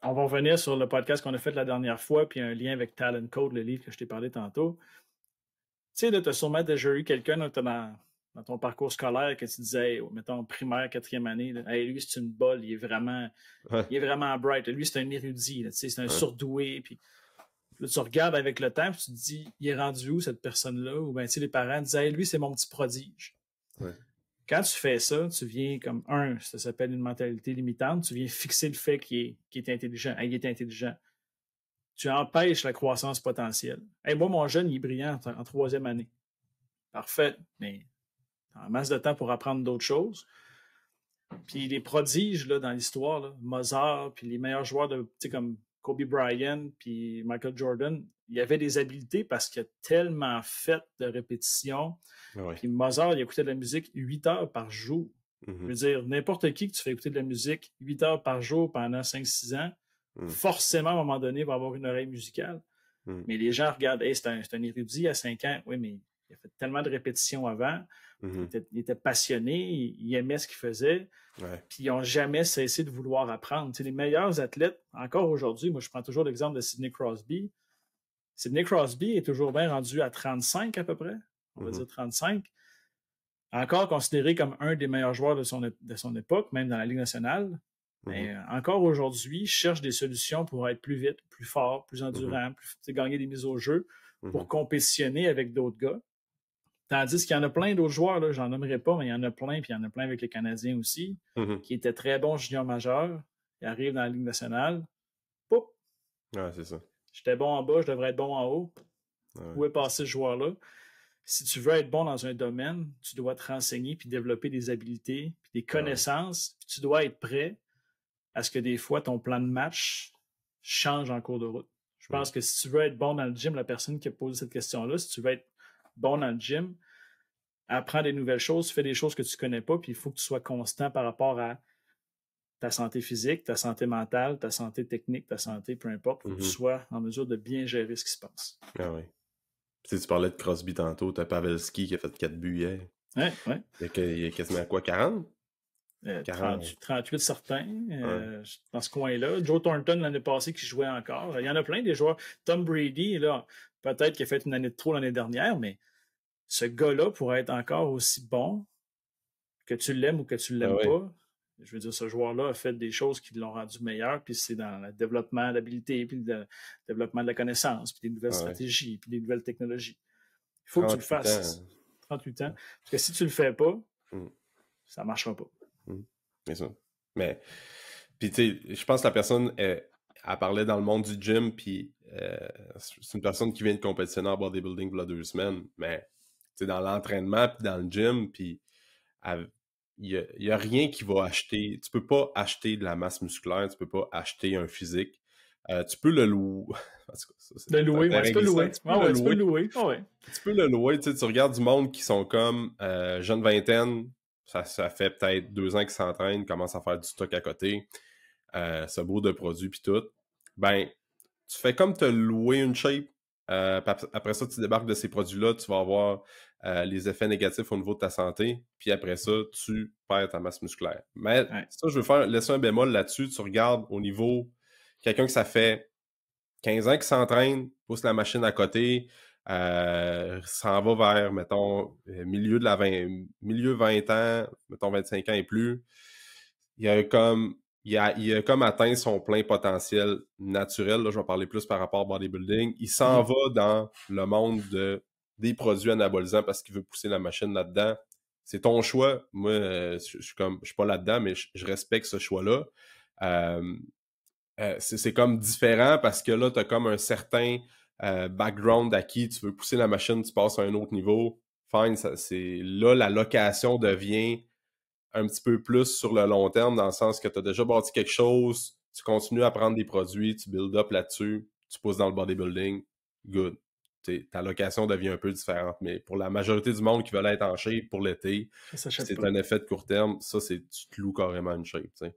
on va revenir sur le podcast qu'on a fait la dernière fois, puis un lien avec Talent Code, le livre que je t'ai parlé tantôt. Tu sais, tu as sûrement déjà eu quelqu'un dans ton parcours scolaire que tu disais, mettons, primaire, quatrième année, là, hey, lui, c'est une bolle, Ouais, il est vraiment bright. Lui, c'est un érudit, là, tu sais, c'est un ouais, surdoué. Puis là, tu regardes avec le temps, puis tu te dis, il est rendu où cette personne-là? Ou bien, tu sais, les parents disaient, hey, lui, c'est mon petit prodige. ouais. Quand tu fais ça, tu viens comme ça s'appelle une mentalité limitante, tu viens fixer le fait qu'il est intelligent. Hey, il est intelligent. Tu empêches la croissance potentielle. Hey, moi, mon jeune, il est brillant en troisième année. Parfait, mais en masse de temps pour apprendre d'autres choses. Puis les prodiges là, dans l'histoire, là, Mozart, puis les meilleurs joueurs comme Kobe Bryant, puis Michael Jordan, il y avait des habiletés parce qu'il a tellement fait de répétitions. Ouais. Puis Mozart, il écoutait de la musique 8 heures par jour. Je veux dire, n'importe qui que tu fais écouter de la musique 8 heures par jour pendant 5-6 ans, forcément, à un moment donné, va avoir une oreille musicale. Mais les gens regardent, hey, c'est un érudit à 5 ans. Oui, mais il a fait tellement de répétitions avant. Il était passionné, il aimait ce qu'il faisait. Ouais. Puis ils n'ont jamais cessé de vouloir apprendre. Tu sais, les meilleurs athlètes, encore aujourd'hui, moi je prends toujours l'exemple de Sidney Crosby. Sidney Crosby est toujours bien rendu à 35 à peu près, on va dire 35. Encore considéré comme un des meilleurs joueurs de son époque, même dans la Ligue nationale. Mais encore aujourd'hui, cherche des solutions pour être plus vite, plus fort, plus endurant, gagner des mises au jeu pour compétitionner avec d'autres gars. Tandis qu'il y en a plein d'autres joueurs, là, j'en nommerai pas, mais il y en a plein, puis il y en a plein avec les Canadiens aussi, qui étaient très bons juniors majeurs. Ils arrivent dans la Ligue nationale. Poup! Ouais, c'est ça. J'étais bon en bas, je devrais être bon en haut. Ouais. Où est passé ce joueur-là? Si tu veux être bon dans un domaine, tu dois te renseigner puis développer des habiletés, puis des connaissances, puis tu dois être prêt à ce que des fois ton plan de match change en cours de route. Je pense que si tu veux être bon dans le gym, la personne qui a posé cette question-là, si tu veux être bon dans le gym, apprends des nouvelles choses, fais des choses que tu ne connais pas, puis il faut que tu sois constant par rapport à ta santé physique, ta santé mentale, ta santé technique, ta santé, peu importe. Il faut que tu sois en mesure de bien gérer ce qui se passe. Ah oui. Tu parlais de Crosby tantôt, t'as Pavelski qui a fait 4 buts hier. Ouais. Il y a quasiment quoi, 40? 38 certains, dans ce coin-là. Joe Thornton, l'année passée, qui jouait encore. Il y en a plein des joueurs. Tom Brady, là, peut-être qu'il a fait une année de trop l'année dernière, mais ce gars-là pourrait être encore aussi bon que tu l'aimes ou que tu ne l'aimes pas. Je veux dire, ce joueur-là a fait des choses qui l'ont rendu meilleur, puis c'est dans le développement d'habilité, puis le développement de la connaissance, puis des nouvelles stratégies, puis des nouvelles technologies. Il faut que tu le fasses. 38 ans. Parce que si tu le fais pas, ça ne marchera pas. C'est ça. Mais, puis tu sais, je pense que la personne, elle parlait dans le monde du gym, puis c'est une personne qui vient de compétitionner en bodybuilding il y a 2 semaines, mais tu sais, dans l'entraînement, puis dans le gym, puis il y a rien qui va acheter. Tu peux pas acheter de la masse musculaire, tu peux pas acheter un physique. Tu peux le louer. Le louer, tu peux le louer. Tu peux le louer. Tu peux le louer. Tu regardes du monde qui sont comme jeune vingtaine, ça fait peut-être 2 ans qu'ils s'entraînent, commencent à faire du stock à côté, ce beau de produits puis tout. Ben, tu fais comme te louer une shape. Après ça, tu débarques de ces produits-là, tu vas avoir les effets négatifs au niveau de ta santé, puis après ça, tu perds ta masse musculaire. Mais ça, je veux laisser un bémol là-dessus. Tu regardes au niveau quelqu'un que ça fait 15 ans qui s'entraîne, pousse la machine à côté, s'en va vers, mettons, milieu 20 ans, mettons 25 ans et plus. Il a comme atteint son plein potentiel naturel. Là, je vais parler plus par rapport au bodybuilding. Il s'en va dans le monde des produits anabolisants parce qu'il veut pousser la machine là-dedans. C'est ton choix. Moi, je suis pas là-dedans, mais je respecte ce choix-là. C'est comme différent parce que là, tu as comme un certain background acquis, tu veux pousser la machine, tu passes à un autre niveau, fine, c'est là la location devient un petit peu plus sur le long terme, dans le sens que tu as déjà bâti quelque chose, tu continues à prendre des produits, tu build up là-dessus, tu pousses dans le bodybuilding, good. Ta location devient un peu différente, mais pour la majorité du monde qui veut être en shape pour l'été, c'est un effet de court terme, ça, tu te loues carrément une shape, t'sais.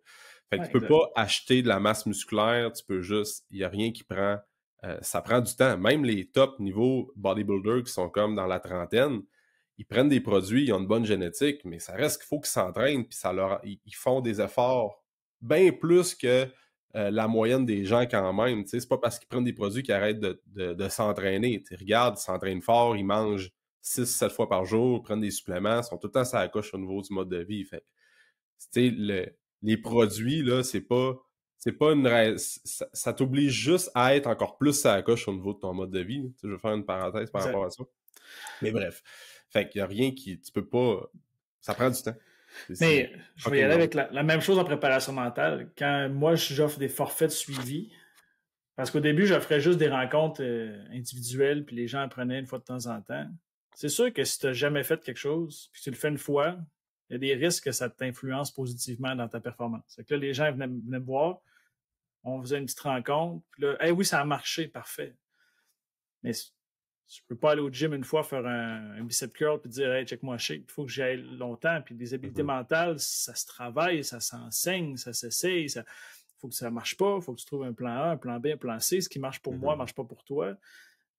Fait que tu peux pas acheter de la masse musculaire, tu peux juste, il n'y a rien qui prend, ça prend du temps. Même les top niveau bodybuilders qui sont comme dans la trentaine, ils prennent des produits, ils ont une bonne génétique, mais ça reste qu'il faut qu'ils s'entraînent, puis ils font des efforts bien plus que la moyenne des gens quand même. C'est pas parce qu'ils prennent des produits qu'ils arrêtent de s'entraîner. Regarde, ils s'entraînent fort, ils mangent 6-7 fois par jour, ils prennent des suppléments, ils sont tout le temps sur la coche au niveau du mode de vie. Fait les produits, là, c'est pas ça t'oblige juste à être encore plus sur la coche au niveau de ton mode de vie. Je vais faire une parenthèse par rapport à ça. Mais bref. Fait qu'il n'y a rien qui... Tu peux pas... Ça prend du temps. Mais je vais y aller avec la même chose en préparation mentale. Quand moi, j'offre des forfaits de suivi, parce qu'au début, j'offrais juste des rencontres individuelles, puis les gens apprenaient une fois de temps en temps. C'est sûr que si tu n'as jamais fait quelque chose, puis tu le fais une fois, il y a des risques que ça t'influence positivement dans ta performance. Fait que là, les gens venaient me voir, on faisait une petite rencontre, puis là, hey, oui, ça a marché, parfait. Mais je peux pas aller au gym une fois faire un bicep curl puis dire hey, check-moi shape. Il faut que j'y aille longtemps. Puis les habiletés mentales, ça se travaille, ça s'enseigne, ça s'essaye. Il faut que ça marche pas. Il faut que tu trouves un plan A, un plan B, un plan C. Ce qui marche pour moi ne marche pas pour toi.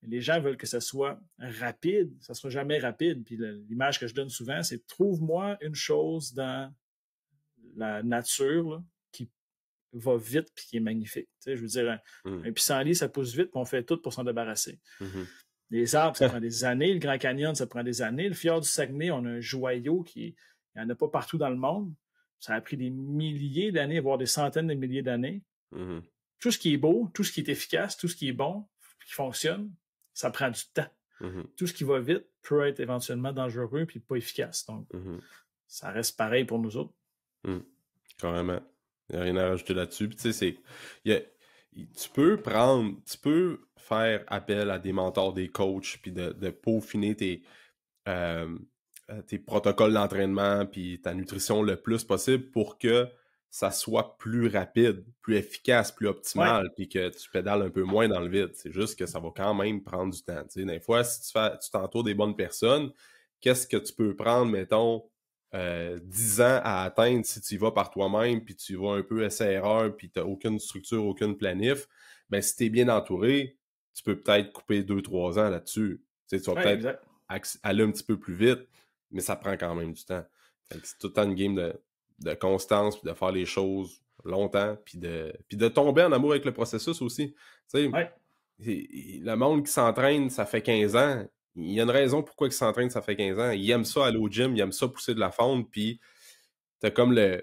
Les gens veulent que ça soit rapide. Ça ne sera jamais rapide. Puis l'image que je donne souvent, c'est trouve-moi une chose dans la nature là, qui va vite puis qui est magnifique. Tu sais, je veux dire, un pissenlit, ça pousse vite, puis on fait tout pour s'en débarrasser. Les arbres, ça prend des années. Le Grand Canyon, ça prend des années. Le fjord du Saguenay, on a un joyau il n'y en a pas partout dans le monde. Ça a pris des milliers d'années, voire des centaines de milliers d'années. Tout ce qui est beau, tout ce qui est efficace, tout ce qui est bon, qui fonctionne, ça prend du temps. Tout ce qui va vite peut être éventuellement dangereux puis pas efficace. Donc, ça reste pareil pour nous autres. Carrément. Il n'y a rien à rajouter là-dessus. Puis tu sais, tu peux faire appel à des mentors, des coachs, puis de peaufiner tes protocoles d'entraînement, puis ta nutrition le plus possible pour que ça soit plus rapide, plus efficace, plus optimal, puis que tu pédales un peu moins dans le vide. C'est juste que ça va quand même prendre du temps. Tu sais, des fois, si tu t'entoures des bonnes personnes, qu'est-ce que tu peux prendre, mettons, 10 ans à atteindre si tu y vas par toi-même, puis tu y vas un peu essai-erreur, puis tu n'as aucune structure, aucune planif, ben si tu es bien entouré, tu peux peut-être couper 2-3 ans là-dessus. Tu sais, tu vas peut-être aller un petit peu plus vite, mais ça prend quand même du temps. C'est tout le temps une game de constance, puis de faire les choses longtemps, puis de tomber en amour avec le processus aussi. Tu sais, le monde qui s'entraîne, ça fait 15 ans, il y a une raison pourquoi il s'entraîne, ça fait 15 ans. Il aime ça aller au gym, il aime ça pousser de la fonte, puis t'as comme j'ai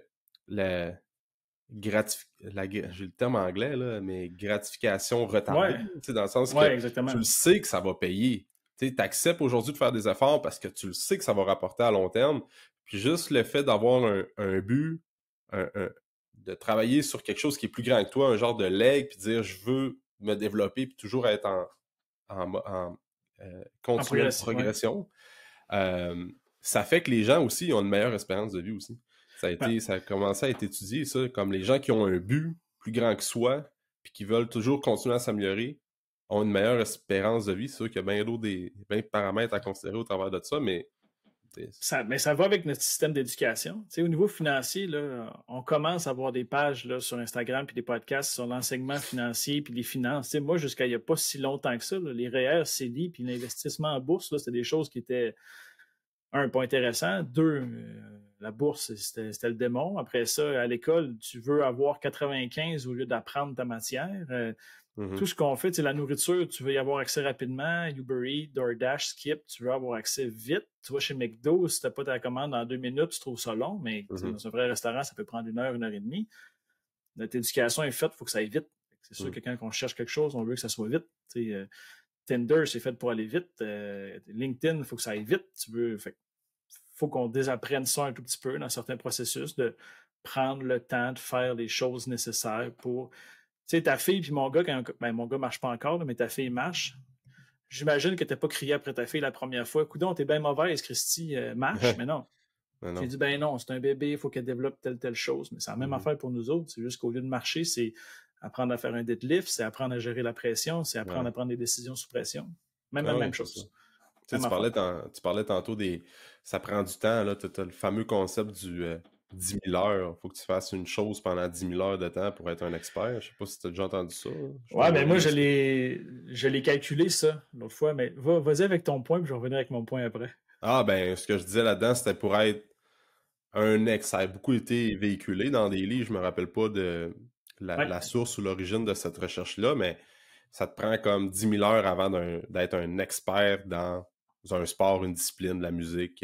le terme anglais, là, mais gratification retardée, dans le sens que exactement. Tu le sais que ça va payer. Tu acceptes aujourd'hui de faire des efforts parce que tu le sais que ça va rapporter à long terme. Puis juste le fait d'avoir un but, de travailler sur quelque chose qui est plus grand que toi, un genre de leg, puis dire je veux me développer, puis toujours être en continuelle progression. Ça fait que les gens aussi ont une meilleure espérance de vie aussi. Ça a commencé à être étudié, ça, comme les gens qui ont un but plus grand que soi, puis qui veulent toujours continuer à s'améliorer, ont une meilleure espérance de vie. C'est sûr qu'il y a bien d'autres de paramètres à considérer au travers de ça, mais... Ça va avec notre système d'éducation. Au niveau financier, là, on commence à avoir des pages là, sur Instagram puis des podcasts sur l'enseignement financier puis les finances. Moi, jusqu'à il n'y a pas si longtemps que ça, là, les REER, CELI puis l'investissement en bourse, c'était des choses qui étaient, un, pas intéressant. Deux, la bourse, c'était le démon. Après ça, à l'école, tu veux avoir 95 au lieu d'apprendre ta matière. Tout ce qu'on fait, la nourriture, tu veux y avoir accès rapidement. Uber Eats, DoorDash, Skip, tu veux avoir accès vite. Tu vas chez McDo, si tu n'as pas ta commande en 2 minutes, tu trouves ça long, mais dans un vrai restaurant, ça peut prendre 1 heure, 1 heure et demie. Notre éducation est faite, il faut que ça aille vite. C'est sûr que quand on cherche quelque chose, on veut que ça soit vite. Tinder, c'est fait pour aller vite. LinkedIn, il faut que ça aille vite. Faut qu'on désapprenne ça un tout petit peu dans certains processus, de prendre le temps de faire les choses nécessaires pour... Tu sais, ta fille puis mon gars, mon gars marche pas encore, mais ta fille marche. j'imagine que tu n'as pas crié après ta fille la première fois. Coudon, t'es bien mauvaise, Christy, marche, mais non. Mais J'ai non. dit, ben non, c'est un bébé, il faut qu'elle développe telle chose. Mais c'est la même affaire pour nous autres. C'est juste qu'au lieu de marcher, c'est apprendre à faire un deadlift, c'est apprendre à gérer la pression, c'est apprendre Ouais. à prendre des décisions sous pression. Même Ah oui, c'est ça. chose. Tu sais, tu parlais tantôt des... Ça prend du temps, là. Tu as le fameux concept du 10 000 heures. Il faut que tu fasses une chose pendant 10 000 heures de temps pour être un expert. Je sais pas si tu as déjà entendu ça. Ouais, mais moi, je l'ai calculé, ça, l'autre fois. Mais vas-y avec ton point, puis je vais revenir avec mon point après. Ah, ben, ce que je disais là-dedans, c'était pour être un ex. Ça a beaucoup été véhiculé dans des livres. Je me rappelle pas de la source ou l'origine de cette recherche-là, mais ça te prend comme 10 000 heures avant d'être un expert dans un sport, une discipline, la musique,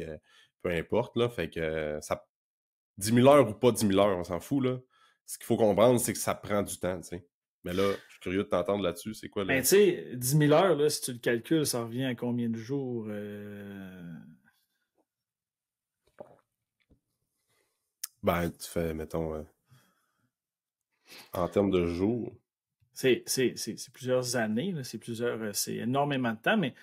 peu importe, là. Fait que 10 000 heures ou pas 10 000 heures, on s'en fout, là. Ce qu'il faut comprendre, c'est que ça prend du temps, tu sais. Mais là, je suis curieux de t'entendre là-dessus. C'est quoi le... Ben, tu sais, 10 000 heures, là, si tu le calcules, ça revient à combien de jours? Ben, tu fais, mettons, en termes de jours. C'est plusieurs années, là, c'est énormément de temps, mais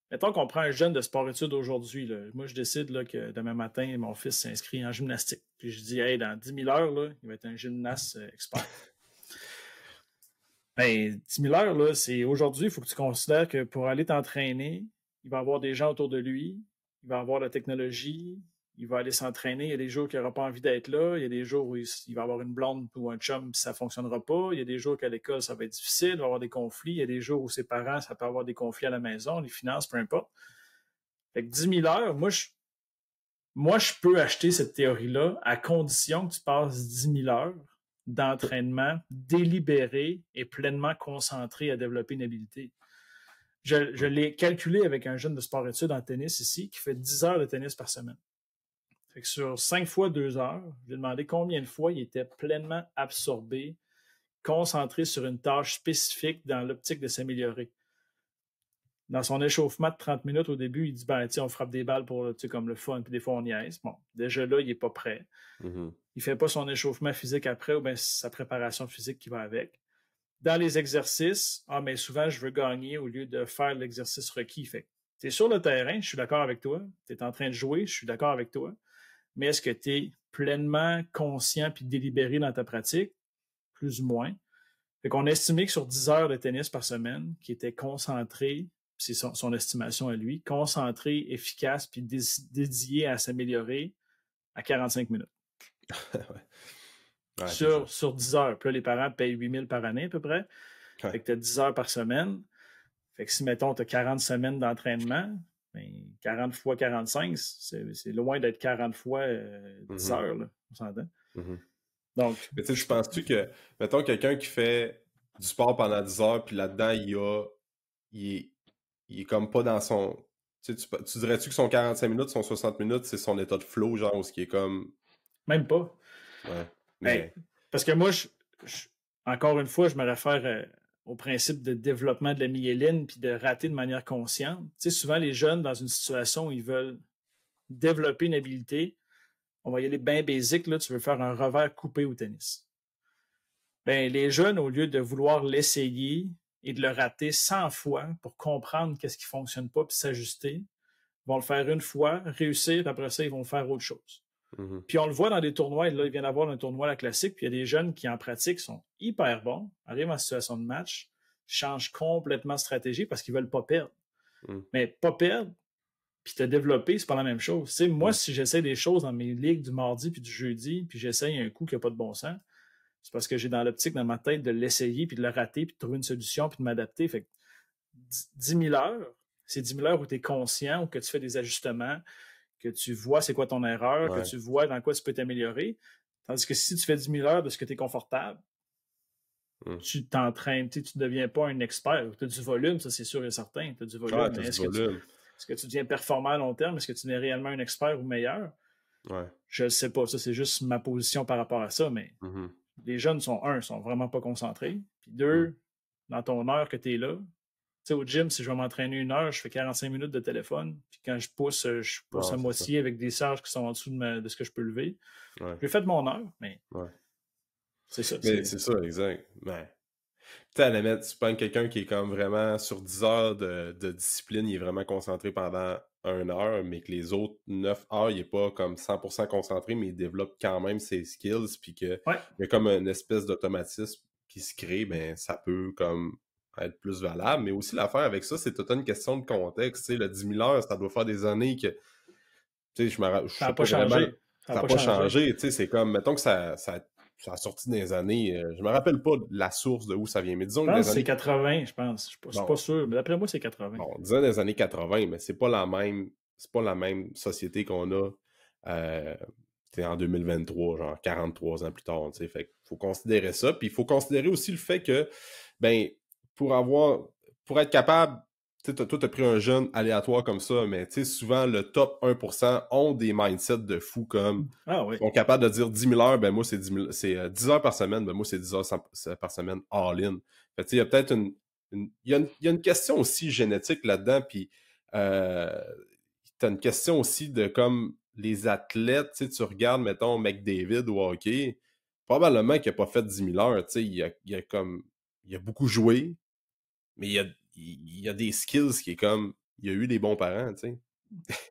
mettons qu'on prend un jeune de sport-études aujourd'hui. Moi, je décide là, que demain matin, mon fils s'inscrit en gymnastique. Puis je dis, hey, dans 10 000 heures, là, il va être un gymnaste expert. Ben, 10 000 heures, là, c'est aujourd'hui, il faut que tu considères que pour aller t'entraîner, il va y avoir des gens autour de lui, il va avoir la technologie, il va aller s'entraîner. Il y a des jours qu'il n'aura pas envie d'être là, il y a des jours où il va avoir une blonde ou un chum, puis ça ne fonctionnera pas. Il y a des jours qu'à l'école, ça va être difficile, il va y avoir des conflits. Il y a des jours où ses parents, ça peut avoir des conflits à la maison, les finances, peu importe. Fait que 10 000 heures, moi, je peux acheter cette théorie-là à condition que tu passes 10 000 heures d'entraînement délibéré et pleinement concentré à développer une habilité. Je l'ai calculé avec un jeune de sport-études en tennis ici qui fait 10 heures de tennis par semaine. Fait que sur 5 fois 2 heures, je lui ai demandé combien de fois il était pleinement absorbé, concentré sur une tâche spécifique dans l'optique de s'améliorer. Dans son échauffement de 30 minutes au début, il dit ben, on frappe des balles pour comme le fun, puis des fois on niaise. Bon, déjà là, il n'est pas prêt. Mm-hmm. Il ne fait pas son échauffement physique après ou bien sa préparation physique qui va avec. Dans les exercices, mais souvent je veux gagner au lieu de faire l'exercice requis. Fait tu es sur le terrain, je suis d'accord avec toi. Tu es en train de jouer, je suis d'accord avec toi. Mais est-ce que tu es pleinement conscient puis délibéré dans ta pratique? Plus ou moins. Fait qu'on a estimé que sur 10 heures de tennis par semaine, qui était concentré, c'est son estimation à lui, concentré, efficace, puis dédié à s'améliorer à 45 minutes. Ouais, sur 10 heures. Puis là, les parents payent 8 000 par année à peu près. Ouais. Fait que tu as 10 heures par semaine. Fait que si, mettons, tu as 40 semaines d'entraînement, ben, 40 fois 45, c'est loin d'être 40 fois 10 heures, là, on s'entend. Mm-hmm. Donc, mais tu sais, je penses-tu que, mettons, quelqu'un qui fait du sport pendant 10 heures, puis là-dedans, il est comme pas dans son... Tu dirais-tu que son 45 minutes, son 60 minutes, c'est son état de flow, genre, où ce qui est comme... Même pas. Ouais. Mais... parce que moi, encore une fois, je me réfère au principe de développement de la myéline puis de rater de manière consciente. Tu sais, souvent, les jeunes, dans une situation où ils veulent développer une habilité, on va y aller bien basique, là, tu veux faire un revers coupé au tennis. Ben, les jeunes, au lieu de vouloir l'essayer et de le rater 100 fois pour comprendre qu'est-ce qui ne fonctionne pas puis s'ajuster, vont le faire une fois, réussir, puis après ça, ils vont faire autre chose. Mm-hmm. Puis on le voit dans des tournois, là, il vient d'avoir un tournoi à la classique, puis il y a des jeunes qui, en pratique, sont hyper bons, arrivent en situation de match, changent complètement de stratégie parce qu'ils ne veulent pas perdre. Mais pas perdre, puis te développer, c'est pas la même chose. Tu sais, moi, si j'essaie des choses dans mes ligues du mardi puis du jeudi, puis j'essaye un coup qui n'a pas de bon sens, c'est parce que j'ai dans l'optique, dans ma tête, de l'essayer, puis de le rater, puis de trouver une solution, puis de m'adapter. Fait que 10 000 heures, c'est 10 000 heures où tu es conscient, ou que tu fais des ajustements, que tu vois c'est quoi ton erreur, que tu vois dans quoi tu peux t'améliorer. Tandis que si tu fais 10 000 heures de ce que tu es confortable, tu t'entraînes, tu ne deviens pas un expert. Tu as du volume, ça c'est sûr et certain. Tu as du volume. Mais est-ce que tu deviens performant à long terme? Est-ce que tu es réellement un expert ou meilleur? Je ne sais pas. Ça, c'est juste ma position par rapport à ça. Mais les jeunes sont vraiment pas concentrés. Puis deux, dans ton heure que tu es là, tu sais, au gym, si je vais m'entraîner 1 heure, je fais 45 minutes de téléphone. Puis quand je pousse à moitié avec des charges qui sont en dessous de ce que je peux lever. J'ai fait mon heure, mais c'est ça. Mais c'est ça, exact. Mais Tu sais, à la limite, tu prends quelqu'un qui est comme vraiment sur 10 heures de discipline, il est vraiment concentré pendant 1 heure, mais que les autres 9 heures, il est pas comme 100% concentré, mais il développe quand même ses skills, puis qu'il Ouais. y a comme une espèce d'automatisme qui se crée, ben ça peut comme être plus valable. Mais aussi l'affaire avec ça, c'est toute une question de contexte. Tu sais, le 10 000 heures, ça doit faire des années que, tu sais, je Ça n'a sais pas pas vraiment, changé. Ça ça n'a n'a pas pas changé. changé. Tu sais, c'est comme, mettons que ça a sorti des années, je me rappelle pas de la source de où ça vient, mais disons Je que pense des que c'est années 80, je pense. Je suis pas bon, sûr, mais d'après moi, c'est 80. bon, disons des années 80, mais c'est pas la même société qu'on a euh, tu sais, en 2023, genre 43 ans plus tard. Tu sais. Fait qu'il faut considérer ça. Puis il faut considérer aussi le fait que, ben, pour avoir, pour être capable, tu sais, toi, t'as pris un jeune aléatoire comme ça, mais tu sais, souvent, le top 1% ont des mindsets de fous comme, Ah oui. sont capables de dire 10 000 heures, ben moi, c'est 10 heures par semaine, ben moi, c'est 10 heures par semaine all-in. Fait tu sais, il y a peut-être il y a une question aussi génétique là-dedans, puis euh, t'as une question aussi de comme les athlètes, tu regardes, mettons, McDavid au hockey, probablement qu'il n'a pas fait 10 000 heures, tu sais, il a beaucoup joué, mais il y a des skills qui est comme, il a eu des bons parents, tu sais.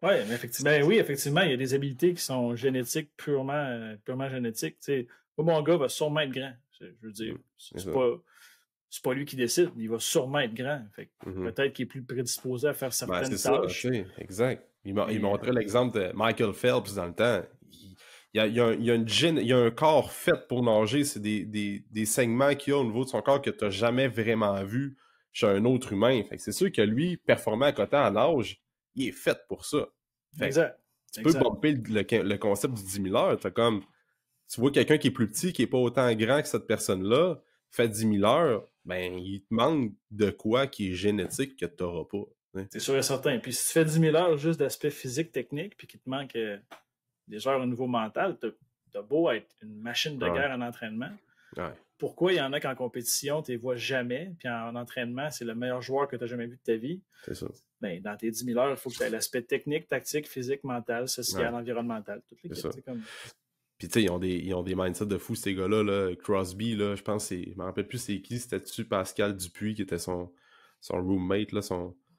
Ouais, mais effectivement, ben oui, effectivement, il y a des habiletés qui sont génétiques, purement génétiques. Tu sais, moi, mon gars va sûrement être grand. Je veux dire, C'est ça. c'est pas lui qui décide, il va sûrement être grand. Fait que Mhm. peut-être qu'il est plus prédisposé à faire Ben, c'est certaines ça, tâches. tu sais, exact. Il Mais montrait l'exemple de Michael Phelps dans le temps. Il y a un corps fait pour nager. C'est des segments qu'il y a au niveau de son corps que tu n'as jamais vraiment vu chez un autre humain. Fait que c'est sûr que lui, performer à côté en nage, il est fait pour ça. Fait que exact. tu peux Exact. bumper le concept du 10 000 heures. T'as comme, tu vois quelqu'un qui est plus petit, qui n'est pas autant grand que cette personne-là, fait 10 000 heures, ben, il te manque de quoi qui est génétique que tu n'auras pas. Hein. C'est sûr et certain. Puis si tu fais 10 000 heures juste d'aspect physique, technique, puis qu'il te manque des heures au niveau mental, t'as beau être une machine de Ouais. guerre en entraînement. Ouais. Pourquoi il y en a qu'en compétition, tu les vois jamais, puis en entraînement, c'est le meilleur joueur que tu as jamais vu de ta vie? C'est ça. Ben, dans tes 10 000 heures, il faut que tu aies l'aspect technique, tactique, physique, mental, social, Ouais. environnemental. Toutes les C'est ça. comme... Puis tu sais, ils ont des mindsets de fous, ces gars-là. Là. Crosby, là, je pense, je me rappelle plus c'est qui, c'était-tu Pascal Dupuis qui était son roommate, là,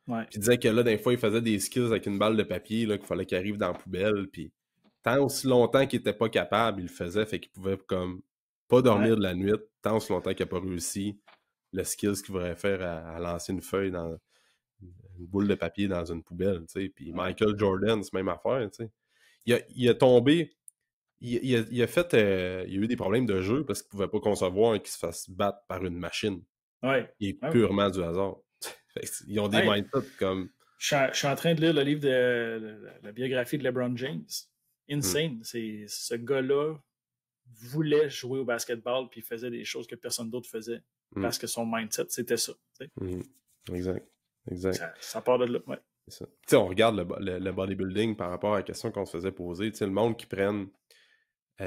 Ouais. Puis il disait que là, des fois, il faisait des skills avec une balle de papier, là, qu'il fallait qu'il arrive dans la poubelle, puis tant aussi longtemps qu'il était pas capable, il le faisait, fait qu'il pouvait comme pas Ouais. dormir de la nuit, tant aussi longtemps qu'il a pas réussi le skills qu'il voudrait faire à lancer une feuille dans une boule de papier dans une poubelle, tu sais. Puis Ouais. Michael Jordan, c'est même affaire, tu sais. Il a tombé il a fait. Il y a eu des problèmes de jeu parce qu'il ne pouvait pas concevoir qu'il se fasse battre par une machine. Ouais. Il est Ouais. purement du hasard. Ils ont des Ouais. mindsets comme. Je suis en train de lire le livre de la biographie de LeBron James. Insane. Ce gars-là voulait jouer au basketball puis il faisait des choses que personne d'autre faisait parce que son mindset, c'était ça. Exact. Ça part de là. Ouais. C'est ça. Tu sais, on regarde le bodybuilding par rapport à la question qu'on se faisait poser. Tu sais, le monde qui prennent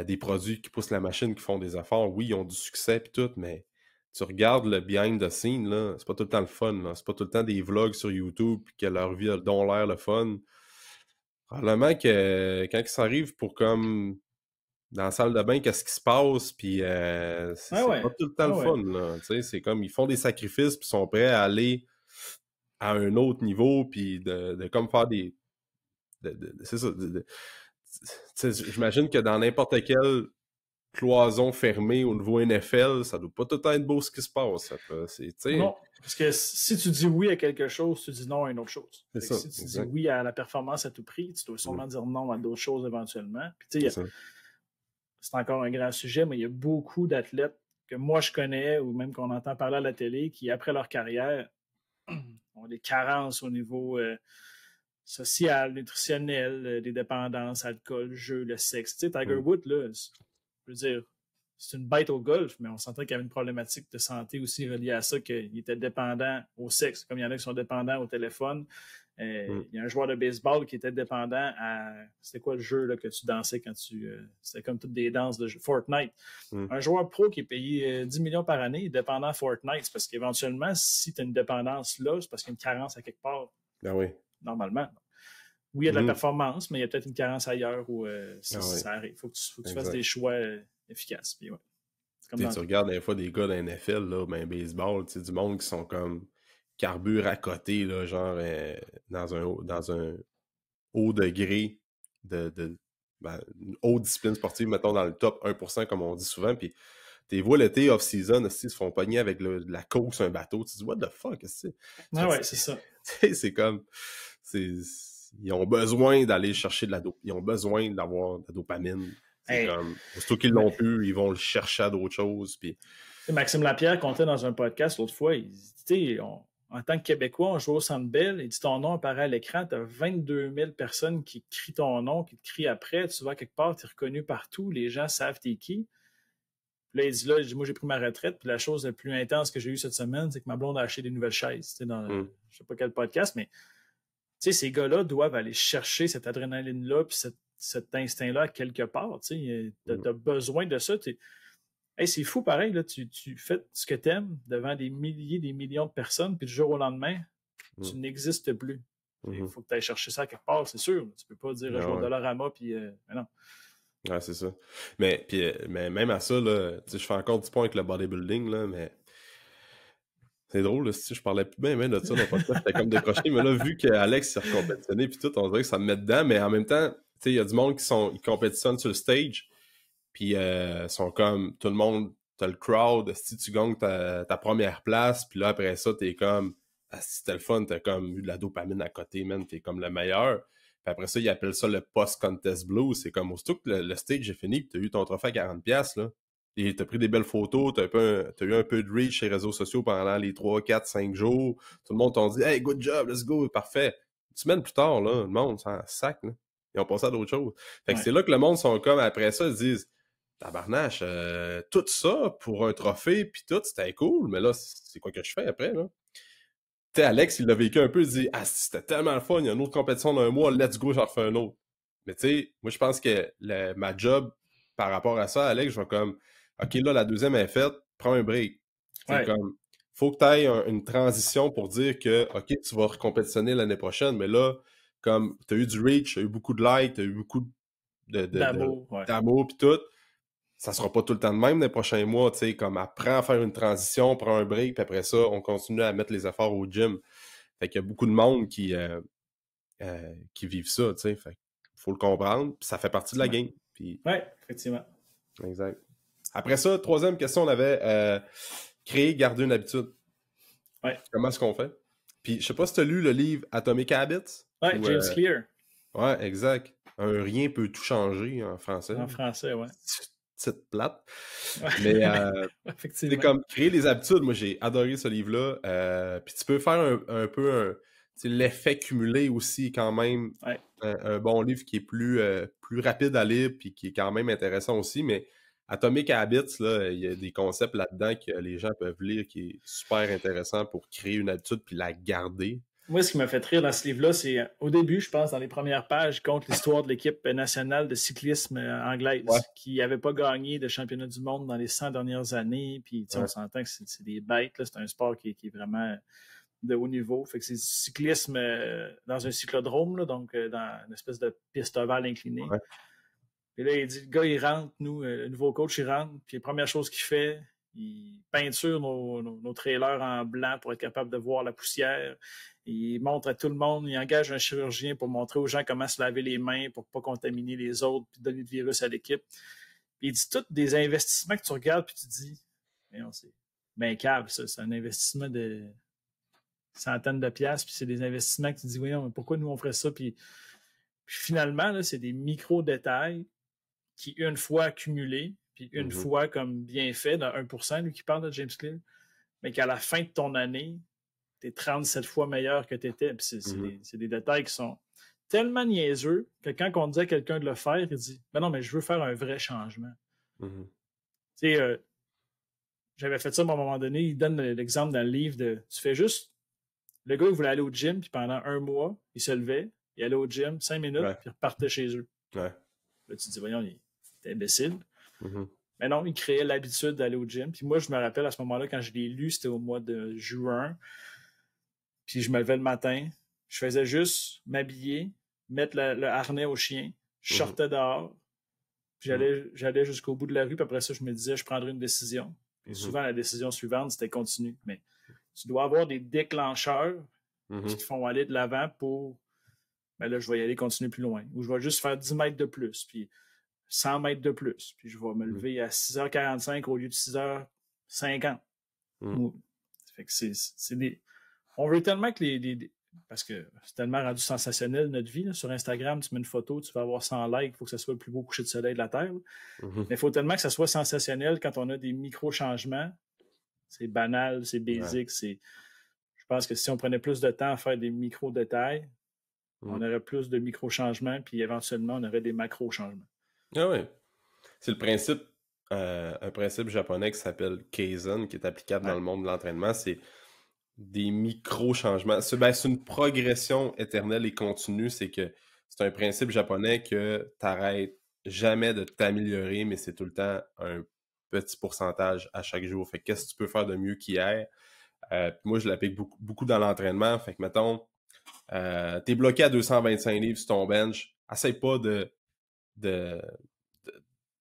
des produits qui poussent la machine, qui font des efforts, oui, ils ont du succès et tout, mais tu regardes le behind the scene, là, c'est pas tout le temps le fun. Là. C'est pas tout le temps des vlogs sur YouTube puis que leur vie a dont l'air le fun. Probablement que quand ils s'arrivent pour comme dans la salle de bain, qu'est-ce qui se passe, puis c'est Ouais. pas tout le temps le fun, là. Tu sais, c'est comme ils font des sacrifices puis sont prêts à aller à un autre niveau puis de comme faire des. C'est ça. J'imagine que dans n'importe quelle cloison fermée au niveau NFL, ça doit pas tout le temps être beau ce qui se passe. Non, parce que si tu dis oui à quelque chose, tu dis non à une autre chose. C'est ça, Si tu dis exact. oui à la performance à tout prix, tu dois sûrement dire non à d'autres choses éventuellement. Puis tu sais, c'est encore un grand sujet, mais il y a beaucoup d'athlètes que moi je connais ou même qu'on entend parler à la télé qui, après leur carrière, ont des carences au niveau social, nutritionnel, des dépendances, alcool, jeu, le sexe. Tu sais, Tiger Woods, là, je veux dire, c'est une bête au golf, mais on sentait qu'il y avait une problématique de santé aussi reliée à ça, qu'il était dépendant au sexe, comme il y en a qui sont dépendants au téléphone. Il y a un joueur de baseball qui était dépendant à... C'était quoi le jeu là, que tu dansais quand tu... c'était comme toutes des danses de jeu. Fortnite. Un joueur pro qui est payé 10 millions par année, dépendant à Fortnite. C'est parce qu'éventuellement, si tu as une dépendance là, c'est parce qu'il y a une carence à quelque part. Ben oui. Normalement. Oui, il y a de la performance, mais il y a peut-être une carence ailleurs où ça arrive. Il faut que tu fasses des choix efficaces. Puis, ouais. Comme dans Tu regardes des fois des gars dans la NFL, là, ben baseball, tu sais, du monde qui sont comme carbure à côté, là, genre dans un haut degré une haute discipline sportive, mettons dans le top 1% comme on dit souvent, puis t'es vois l'été off-season, ils se font pogner avec de la coke sur un bateau, tu te dis what the fuck, qu'est-ce que c'est? Ah ouais, c'est ça. C'est comme ils ont besoin d'aller chercher de la dope, ils ont besoin d'avoir de la dopamine. C'est Hey, comme aussitôt qu'ils l'ont pu, ils vont le chercher à d'autres choses. Puis Maxime Lapierre comptait dans un podcast l'autre fois, il dit, en tant que Québécois, on joue au Centre Bell, il dit ton nom apparaît à l'écran, tu as 22 000 personnes qui crient ton nom, qui te crient après, tu vas quelque part, tu es reconnu partout, les gens savent t'es qui. Puis là, il dit, moi j'ai pris ma retraite, puis la chose la plus intense que j'ai eue cette semaine, c'est que ma blonde a acheté des nouvelles chaises, dans je sais pas quel podcast, mais ces gars-là doivent aller chercher cette adrénaline-là, puis cet instinct-là quelque part. Tu as besoin de ça. Hey, c'est fou pareil, là, tu fais ce que tu aimes devant des milliers, des millions de personnes, puis du jour au lendemain, tu n'existes plus. Il faut que tu ailles chercher ça quelque part, c'est sûr. Tu peux pas dire je vais au Dollarama, puis non. Ouais, c'est ça. Mais même à ça, là, je fais encore du point avec le bodybuilding, là, mais c'est drôle, là, si je parlais plus bien de ça dans le podcast, c'était comme décroché, mais là, vu qu'Alex s'est recompétitionné puis tout, on dirait que ça me met dedans, mais en même temps, il y a du monde ils compétitionnent sur le stage, puis sont comme, tout le monde, t'as le crowd, si tu gagnes ta première place, puis là, après ça, t'es comme, si c'était le fun, t'as comme eu de la dopamine à côté, man, t'es comme le meilleur. Puis après ça, ils appellent ça le post-contest blues. C'est comme, aussitôt que le stage est fini, puis t'as eu ton trophée à 40$, là, et t'as pris des belles photos, t'as eu un peu de reach sur les réseaux sociaux pendant les 3, 4, 5 jours. Tout le monde t'a dit « Hey, good job, let's go, parfait. » Une semaine plus tard, là, le monde s'en sac, là. Ils ont passé à d'autres choses. Fait que c'est là que le monde sont comme, après ça, ils se disent « Tabarnache, tout ça pour un trophée, puis tout, c'était cool, mais là, c'est quoi que je fais après, là? » Tu sais, Alex, il l'a vécu un peu, il dit « Ah, c'était tellement le fun, il y a une autre compétition dans un mois, let's go, j'en refais un autre. » Mais tu sais, moi, je pense que ma job par rapport à ça, Alex, je vais comme OK, là, la deuxième est faite, prends un break. C'est comme, faut que tu ailles une transition pour dire que, OK, tu vas recompétitionner l'année prochaine, mais là, comme tu as eu du reach, tu as eu beaucoup de likes, tu as eu beaucoup d'amour, puis tout, ça sera pas tout le temps de même les prochains mois, tu sais, comme apprends à faire une transition, prends un break, puis après ça, on continue à mettre les efforts au gym. Fait qu'il y a beaucoup de monde qui vivent ça, tu sais, fait faut le comprendre, puis ça fait partie de la game. Puis... Oui, effectivement. Exact. Après ça, troisième question, on avait créer, garder une habitude. Ouais. Comment est-ce qu'on fait? Puis, je sais pas si tu as lu le livre Atomic Habits. Oui, James Clear. Ouais, exact. Un rien peut tout changer en français. En français, ouais. Petite plate. Ouais. Mais effectivement. c'est comme créer des habitudes. Moi, j'ai adoré ce livre-là. Puis tu peux faire un peu l'effet cumulé aussi quand même. Ouais. Un bon livre qui est plus rapide à lire puis qui est quand même intéressant aussi. Mais Atomic Habits, là, il y a des concepts là-dedans que les gens peuvent lire qui est super intéressant pour créer une habitude puis la garder. Moi, ce qui m'a fait rire dans ce livre-là, c'est au début, je pense, dans les premières pages, il compte l'histoire de l'équipe nationale de cyclisme anglaise qui n'avait pas gagné de championnat du monde dans les 100 dernières années. Puis, on s'entend que c'est des bêtes. Là. C'est un sport qui est vraiment de haut niveau. Fait que c'est du cyclisme dans un cyclodrome, là, donc dans une espèce de piste ovale inclinée. Ouais. Et là, il dit, le gars, il rentre, le nouveau coach, il rentre, puis la première chose qu'il fait, il peinture nos trailers en blanc pour être capable de voir la poussière. Il montre à tout le monde, il engage un chirurgien pour montrer aux gens comment se laver les mains pour ne pas contaminer les autres puis donner le virus à l'équipe. Puis il dit tous des investissements que tu regardes puis tu dis, c'est bien câble, ça. C'est un investissement de centaines de piastres, puis c'est des investissements que tu dis, voyons, mais pourquoi nous on ferait ça? Puis finalement, là, c'est des micro-détails qui, une fois accumulés, puis une fois comme bien fait, dans 1%, lui qui parle de James Clear, mais qu'à la fin de ton année, tu es 37 fois meilleur que tu étais. Puis c'est des détails qui sont tellement niaiseux que quand on dit à quelqu'un de le faire, il dit « Ben non, mais je veux faire un vrai changement. Tu sais, j'avais fait ça à un moment donné, il donne l'exemple dans le livre de tu fais juste le gars, il voulait aller au gym, puis pendant un mois, il se levait, il allait au gym 5 minutes, puis il repartait chez eux. Ouais. Là, tu te dis, voyons, il est imbécile. Mais non, il créait l'habitude d'aller au gym. Puis moi, je me rappelle à ce moment-là, quand je l'ai lu, c'était au mois de juin. Puis je me levais le matin, je faisais juste m'habiller, mettre le harnais au chien, je sortais dehors, Puis j'allais jusqu'au bout de la rue, puis après ça, je me disais, je prendrais une décision. Puis souvent, la décision suivante, c'était continue. Mais tu dois avoir des déclencheurs qui te font aller de l'avant pour, ben là, je vais y aller continuer plus loin. Ou je vais juste faire 10 mètres de plus, puis 100 mètres de plus. Puis je vais me lever à 6h45 au lieu de 6h50. Fait que c'est des... On veut tellement que parce que c'est tellement rendu sensationnel notre vie. Là. Sur Instagram, tu mets une photo, tu vas avoir 100 likes, il faut que ça soit le plus beau coucher de soleil de la Terre. Mais il faut tellement que ça soit sensationnel quand on a des micro-changements. C'est banal, c'est basique. Je pense que si on prenait plus de temps à faire des micro-détails, on aurait plus de micro-changements, puis éventuellement, on aurait des macro-changements. Ah oui. C'est le principe, un principe japonais qui s'appelle Kaizen, qui est applicable dans le monde de l'entraînement. C'est des micro-changements. C'est une progression éternelle et continue. C'est que c'est un principe japonais que tu n'arrêtes jamais de t'améliorer, mais c'est tout le temps un petit pourcentage à chaque jour. Fait que qu'est-ce que tu peux faire de mieux qu'hier? Moi, je l'applique beaucoup dans l'entraînement. Fait que, mettons, t'es bloqué à 225 livres sur ton bench. Essaye pas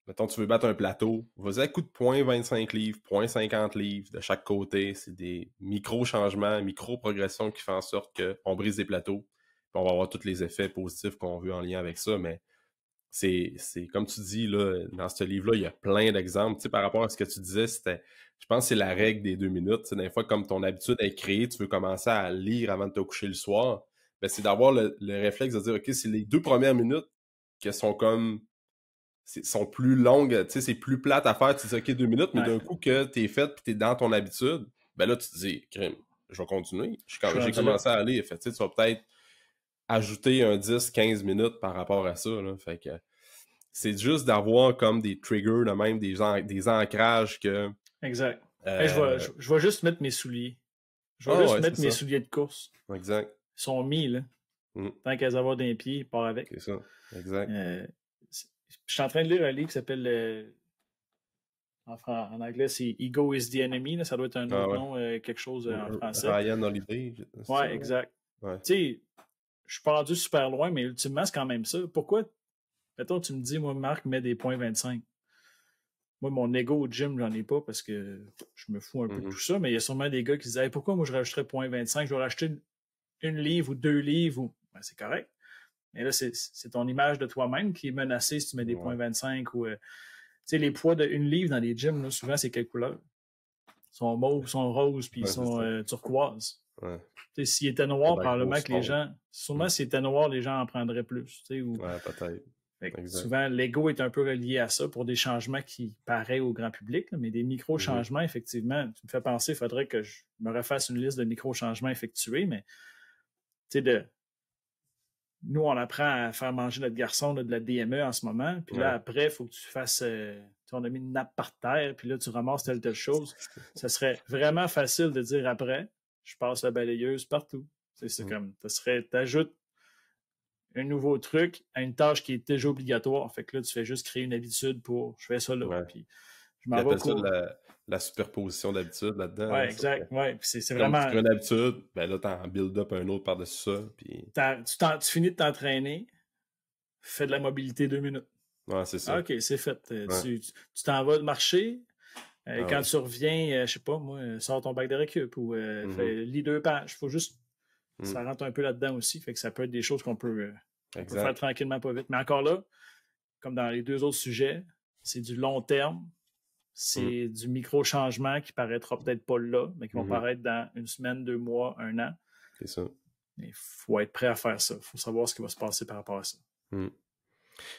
mettons, tu veux battre un plateau, vas-y à coup de 0.25 livres, 0.50 livres de chaque côté. C'est des micro-changements, micro-progressions qui font en sorte qu'on brise des plateaux. Puis on va avoir tous les effets positifs qu'on veut en lien avec ça. Mais c'est comme tu dis, là, dans ce livre-là, il y a plein d'exemples. Tu sais, par rapport à ce que tu disais, je pense que c'est la règle des 2 minutes. Tu sais, des fois, comme ton habitude est créée, tu veux commencer à lire avant de te coucher le soir. Ben, c'est d'avoir le réflexe de dire, OK, c'est les 2 premières minutes qui sont comme sont plus longues, tu sais, c'est plus plate à faire, tu dis OK 2 minutes, mais d'un coup que t'es fait puis t'es dans ton habitude, ben là tu te dis, crime, je vais continuer. J'ai commencé à aller, fait, tu vas peut-être ajouter un 10-15 minutes par rapport à ça, là, fait que c'est juste d'avoir comme des triggers, là, même des ancrages que... Exact. Je vais juste mettre mes souliers. Je vais juste mettre mes souliers de course. Exact. Ils sont mis, là. Tant qu'à les avoir d'un pied, ils partent avec. C'est ça, exact. Je suis en train de lire un livre qui s'appelle, en anglais, c'est Ego is the Enemy. Là, ça doit être un autre nom, quelque chose en français. Ryan Holiday. Oui, exact. Tu sais, je suis pas rendu super loin, mais ultimement, c'est quand même ça. Pourquoi, mettons, tu me dis, moi, Marc, mets des points 25. Moi, mon ego au gym, j'en ai pas parce que je me fous un peu de tout ça, mais il y a sûrement des gars qui disent hey, pourquoi moi je rajouterais 0.25, je vais racheter une livre ou 2 livres ou. Ben, c'est correct. Mais là, c'est ton image de toi-même qui est menacée si tu mets des points 25 ou. Tu sais, les poids de 1 livre dans les gyms, là, souvent, c'est quelle couleur? Ils sont mauves, ils sont roses, puis ils sont turquoises. Ouais. Tu sais, s'ils étaient noirs, probablement que les gens. Sûrement, s'ils étaient noirs, les gens en prendraient plus. Tu sais, ou... Ouais, peut-être. Souvent, l'ego est un peu relié à ça pour des changements qui paraissent au grand public, là, mais des micro-changements, effectivement, tu me fais penser, il faudrait que je me refasse une liste de micro-changements effectués, mais tu sais, nous, on apprend à faire manger notre garçon là, de la DME en ce moment, puis là, après, il faut que tu fasses, on a mis une nappe par terre, puis là, tu ramasses telle chose. Ça serait vraiment facile de dire après, je passe la balayeuse partout. C'est comme, t'ajoutes un nouveau truc à une tâche qui est déjà obligatoire. Fait que là, tu fais juste créer une habitude pour je fais ça là. Puis je m'en vais ça la superposition d'habitude là-dedans. Oui, exact. Ouais. Puis c'est vraiment. Tu crées une habitude, ben là, t'en build up un autre par-dessus ça. Puis... Tu finis de t'entraîner, fais de la mobilité 2 minutes. Ouais, c'est ça. OK, c'est fait. Tu t'en vas marcher. Quand tu reviens, je sais pas, moi, sors ton bac de récup ou lis 2 pages. Il faut juste. Ça rentre un peu là-dedans aussi. Fait que ça peut être des choses qu'on peut faire tranquillement, pas vite. Mais encore là, comme dans les 2 autres sujets, c'est du long terme. C'est du micro-changement qui paraîtra peut-être pas là, mais qui vont paraître dans 1 semaine, 2 mois, 1 an. C'est ça. Il faut être prêt à faire ça. Il faut savoir ce qui va se passer par rapport à ça. Tu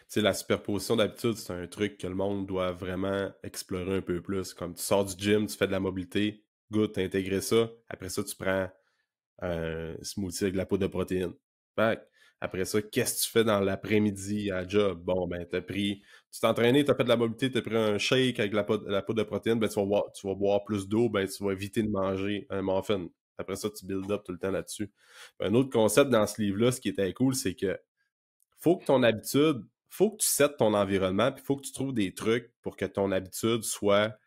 sais, la superposition d'habitude, c'est un truc que le monde doit vraiment explorer un peu plus. Comme tu sors du gym, tu fais de la mobilité, good, t'as intégré ça. Après ça, tu prends un smoothie avec de la poudre de protéines. Après ça, qu'est-ce que tu fais dans l'après-midi à job? Bon, ben, tu t'es entraîné, tu as fait de la mobilité, tu as pris un shake avec la poudre de protéines, ben, tu vas boire plus d'eau, ben, tu vas éviter de manger un muffin. Après ça, tu build up tout le temps là-dessus. Un autre concept dans ce livre-là, ce qui était cool, c'est que faut que tu settes ton environnement, puis faut que tu trouves des trucs pour que ton habitude soit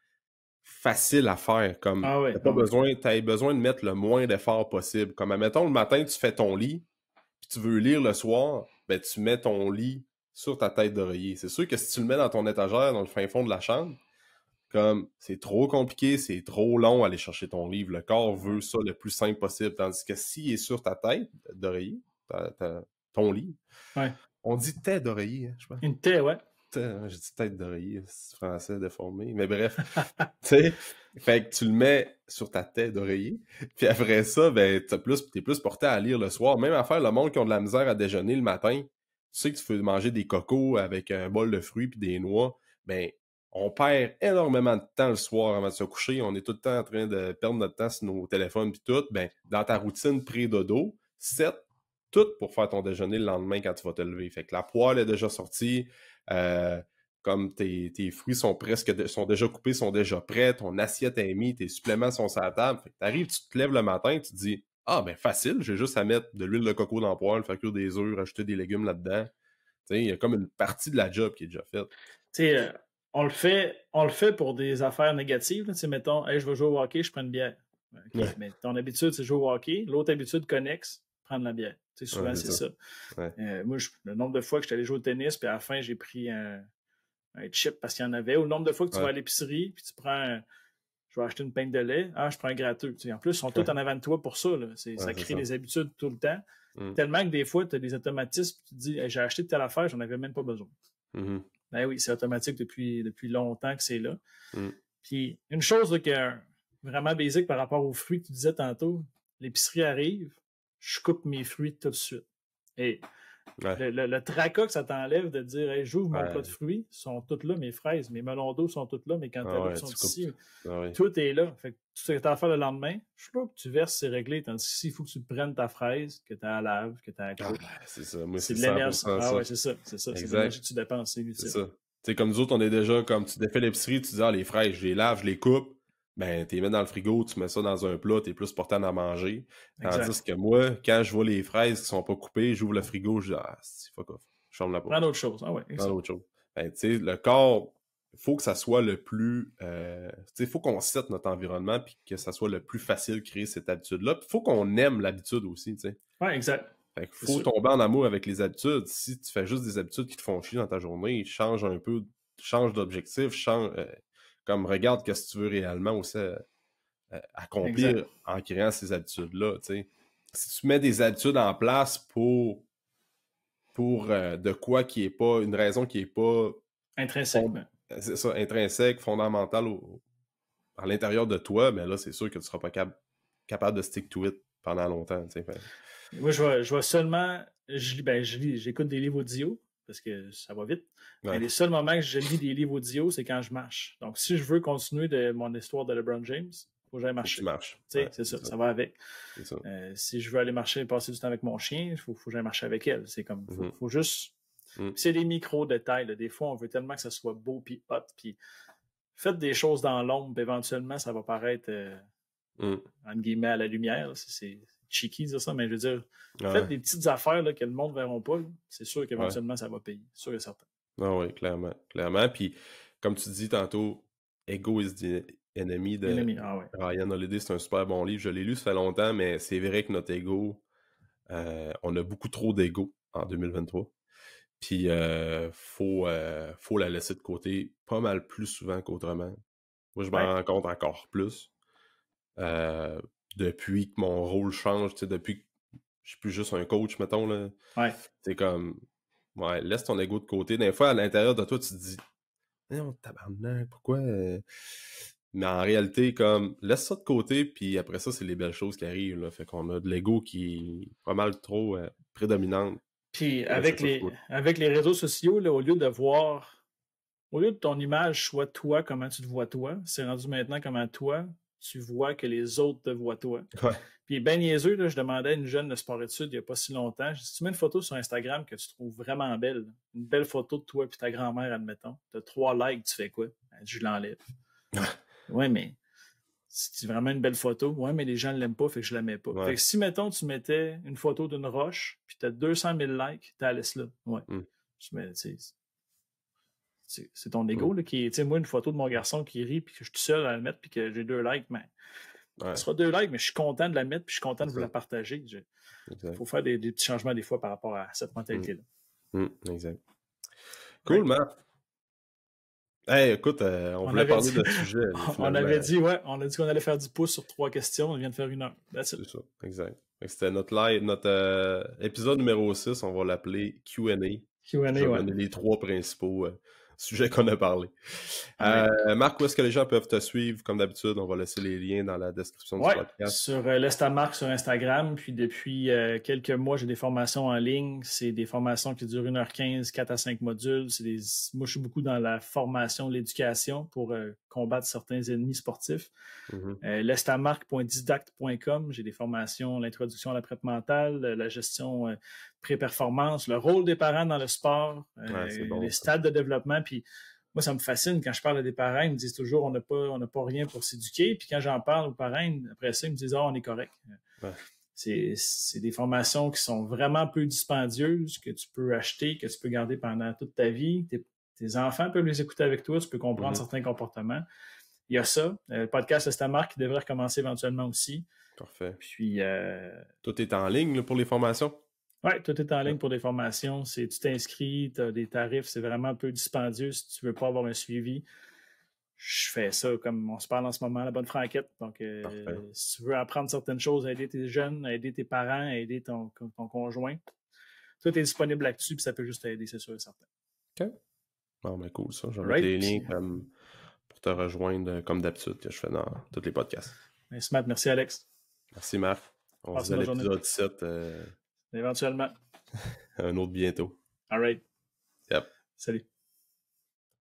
facile à faire. Comme t'as besoin de mettre le moins d'efforts possible. Comme, admettons, le matin, tu fais ton lit, puis tu veux lire le soir, ben tu mets ton lit sur ta tête d'oreiller. C'est sûr que si tu le mets dans ton étagère, dans le fin fond de la chambre, comme c'est trop compliqué, c'est trop long aller chercher ton livre. Le corps veut ça le plus simple possible. Tandis que s'il est sur ta tête d'oreiller, ton livre, on dit tête d'oreiller, hein, je pense. Une tête, ouais. J'ai dit tête d'oreiller, c'est français déformé. Mais bref, tu sais, fait que tu le mets sur ta tête d'oreiller. Puis après ça, ben, t'es plus porté à lire le soir. Même à faire le monde qui ont de la misère à déjeuner le matin. Tu sais que tu peux manger des cocos avec un bol de fruits puis des noix. Ben, on perd énormément de temps le soir avant de se coucher. On est tout le temps en train de perdre notre temps sur nos téléphones puis tout. Ben, dans ta routine pré-dodo, set tout pour faire ton déjeuner le lendemain quand tu vas te lever. Fait que la poêle est déjà sortie. Comme tes fruits sont déjà coupés, sont déjà prêts, ton assiette est mise, tes suppléments sont sur la table. Fait que t'arrives, tu te lèves le matin, tu te dis « Ah, ben facile, j'ai juste à mettre de l'huile de coco dans le poêle, faire cuire des œufs, rajouter des légumes là-dedans. » Tu sais, il y a comme une partie de la job qui est déjà faite. Tu sais, on le fait pour des affaires négatives. Tu sais, mettons, hey, je vais jouer au hockey, je prends une bière. Okay, mais ton habitude, c'est jouer au hockey. L'autre habitude connexe, prendre la bière. Tu sais, souvent, c'est ça. Moi, le nombre de fois que je suis allé jouer au tennis, puis à la fin, j'ai pris un chip parce qu'il y en avait. Ou le nombre de fois que tu vas à l'épicerie, puis tu prends je vais acheter une pinte de lait, je prends un gratteux. Tu sais, en plus, ils sont tous en avant de toi pour ça. Là. Ça crée des habitudes tout le temps. Tellement que des fois, tu as des automatismes, tu te dis hey, j'ai acheté telle affaire, j'en avais même pas besoin. Ben oui, c'est automatique depuis longtemps que c'est là. Puis une chose là, qui est vraiment basique par rapport aux fruits que tu disais tantôt, l'épicerie arrive, je coupe mes fruits tout de suite. Et le tracas que ça t'enlève de dire hey, j'ouvre mon plat de fruits, sont toutes là, mes fraises, mes melons d'eau sont toutes là, mes cantaloupes sont ici. Tout est là. Fait que tout ce que tu as à faire le lendemain, je sais pas que tu verses, c'est réglé. Tandis qu'il faut que tu prennes ta fraise, que tu as à lave, que tu as à couper. C'est ça. Moi, c'est de l'énergie. C'est ça. C'est de l'énergie que tu dépenses, c'est inutile. C'est ça. Tu sais, comme nous autres, on est déjà comme tu défais l'épicerie, tu dis les fraises, je les lave, je les coupe. Ben, tu les mets dans le frigo, tu mets ça dans un plat, t'es plus porté à en manger. Tandis que moi, quand je vois les fraises qui sont pas coupées, j'ouvre le frigo, je dis c'est fuck off. Je ferme la porte. Prends d'autres choses. Prends d'autres choses. Ben, tu sais, le corps, il faut que ça soit le plus... tu sais, il faut qu'on sette notre environnement puis que ça soit le plus facile de créer cette habitude-là. Puis il faut qu'on aime l'habitude aussi, tu sais. Ouais, exact. Fait qu'il faut tomber en amour avec les habitudes. Si tu fais juste des habitudes qui te font chier dans ta journée, change un peu, change d'objectif, comme regarde ce que tu veux réellement aussi accomplir en créant ces habitudes-là. T'sais. Si tu mets des habitudes en place pour de quoi qui est pas, une raison qui est pas intrinsèque. C'est ça, intrinsèque, fondamentale à l'intérieur de toi, mais là, c'est sûr que tu seras pas capable de stick to it pendant longtemps. T'sais. Moi, je vais seulement. J'écoute des livres audio parce que ça va vite. Mais les seuls moments que je lis des livres audio, c'est quand je marche. Donc, si je veux continuer de mon histoire de LeBron James, il faut que j'aille marcher. Tu marches. C'est ça va avec. Ça. Si je veux aller marcher et passer du temps avec mon chien, il faut que j'aille marcher avec elle. C'est comme, faut juste. C'est des micro-détails. Là. Des fois, on veut tellement que ça soit beau puis hot. Puis faites des choses dans l'ombre, éventuellement, ça va paraître, entre guillemets, à la lumière. C'est cheeky de dire ça, mais je veux dire, faites des petites affaires là, que le monde ne verra pas. Là. C'est sûr qu'éventuellement, ça va payer. C'est sûr et certain. Ah oui, clairement. Puis, comme tu dis tantôt, Ego is the enemy de Ryan Holiday, c'est un super bon livre. Je l'ai lu, ça fait longtemps, mais c'est vrai que notre ego, on a beaucoup trop d'ego en 2023. Puis, faut la laisser de côté pas mal plus souvent qu'autrement. Moi, je m'en rends compte encore plus. Depuis que mon rôle change, depuis que je suis plus juste un coach, mettons, là. C'est comme, laisse ton ego de côté. Des fois, à l'intérieur de toi, tu te dis, non, tabarnak, pourquoi? Mais en réalité, comme, laisse ça de côté, puis après ça, c'est les belles choses qui arrivent, là. Fait qu'on a de l'ego qui est pas mal trop prédominante. Puis avec les réseaux sociaux, là, au lieu de ton image soit toi, comment tu te vois toi, c'est rendu maintenant comment toi, tu vois que les autres te voient toi. Puis ben niaiseux, là, je demandais à une jeune de sport-études il n'y a pas si longtemps, si tu mets une photo sur Instagram que tu trouves vraiment belle, une belle photo de toi et ta grand-mère, admettons, tu as 3 likes, tu fais quoi? Je l'enlève. Ouais, mais c'est vraiment une belle photo. Ouais, mais les gens ne l'aiment pas, fait que je la mets pas. Fait que si, mettons, tu mettais une photo d'une roche, puis tu as 200 000 likes, tu la laisses là. Ouais. C'est ton ego là, qui est, tu sais, moi, une photo de mon garçon qui rit, puis que je suis tout seul à la mettre, puis que j'ai 2 likes, mais ce sera 2 likes, mais je suis content de la mettre, puis je suis content de vous la partager. Il faut faire des petits changements des fois par rapport à cette mentalité-là. Exact. Cool, Right. Marc. Hey, écoute, on voulait parler de sujet. On avait dit, on a dit qu'on allait faire 10 pouces sur 3 questions. On vient de faire 1 heure. That's it. C'est ça, exact. C'était notre épisode numéro 6, on va l'appeler Q&A. Q&A, Je vais ouais. donner les 3 principaux sujets qu'on a parlé. Right. Marc, où est-ce que les gens peuvent te suivre? Comme d'habitude, on va laisser les liens dans la description du podcast. Sur l'Estamarc sur Instagram. Puis depuis quelques mois, j'ai des formations en ligne. C'est des formations qui durent 1h15, 4 à 5 modules. Moi, je suis beaucoup dans la formation, l'éducation pour combattre certains ennemis sportifs. L'estamarc.didacte.com, j'ai des formations, l'introduction à la prep mentale, la gestion pré-performance, le rôle des parents dans le sport, Bon, les stades de développement. Puis moi, ça me fascine quand je parle à des parents, ils me disent toujours on n'a pas rien pour s'éduquer. Puis quand j'en parle aux parents, après ça, ils me disent on est correct. Ouais. C'est des formations qui sont vraiment peu dispendieuses, que tu peux acheter, que tu peux garder pendant toute ta vie. Tes enfants peuvent les écouter avec toi, tu peux comprendre certains comportements. Il y a ça. Le podcast Estamarc qui devrait recommencer éventuellement aussi. Parfait. Puis tout est en ligne là, pour les formations? Oui, tout est en ligne pour des formations. Tu t'inscris, tu as des tarifs, c'est vraiment un peu dispendieux si tu ne veux pas avoir un suivi. Je fais ça comme on se parle en ce moment, la bonne franquette. Donc, si tu veux apprendre certaines choses, aider tes jeunes, aider tes parents, aider ton conjoint, tout est disponible là-dessus, puis ça peut juste t'aider, c'est sûr et certain. OK. Bon, ben cool, ça. Je vais mettre les liens pour te rejoindre comme d'habitude que je fais dans tous les podcasts. Merci Alex. Merci Marc. On se dit à l'épisode 17. Éventuellement. Un autre bientôt. All right. Yep. Salut.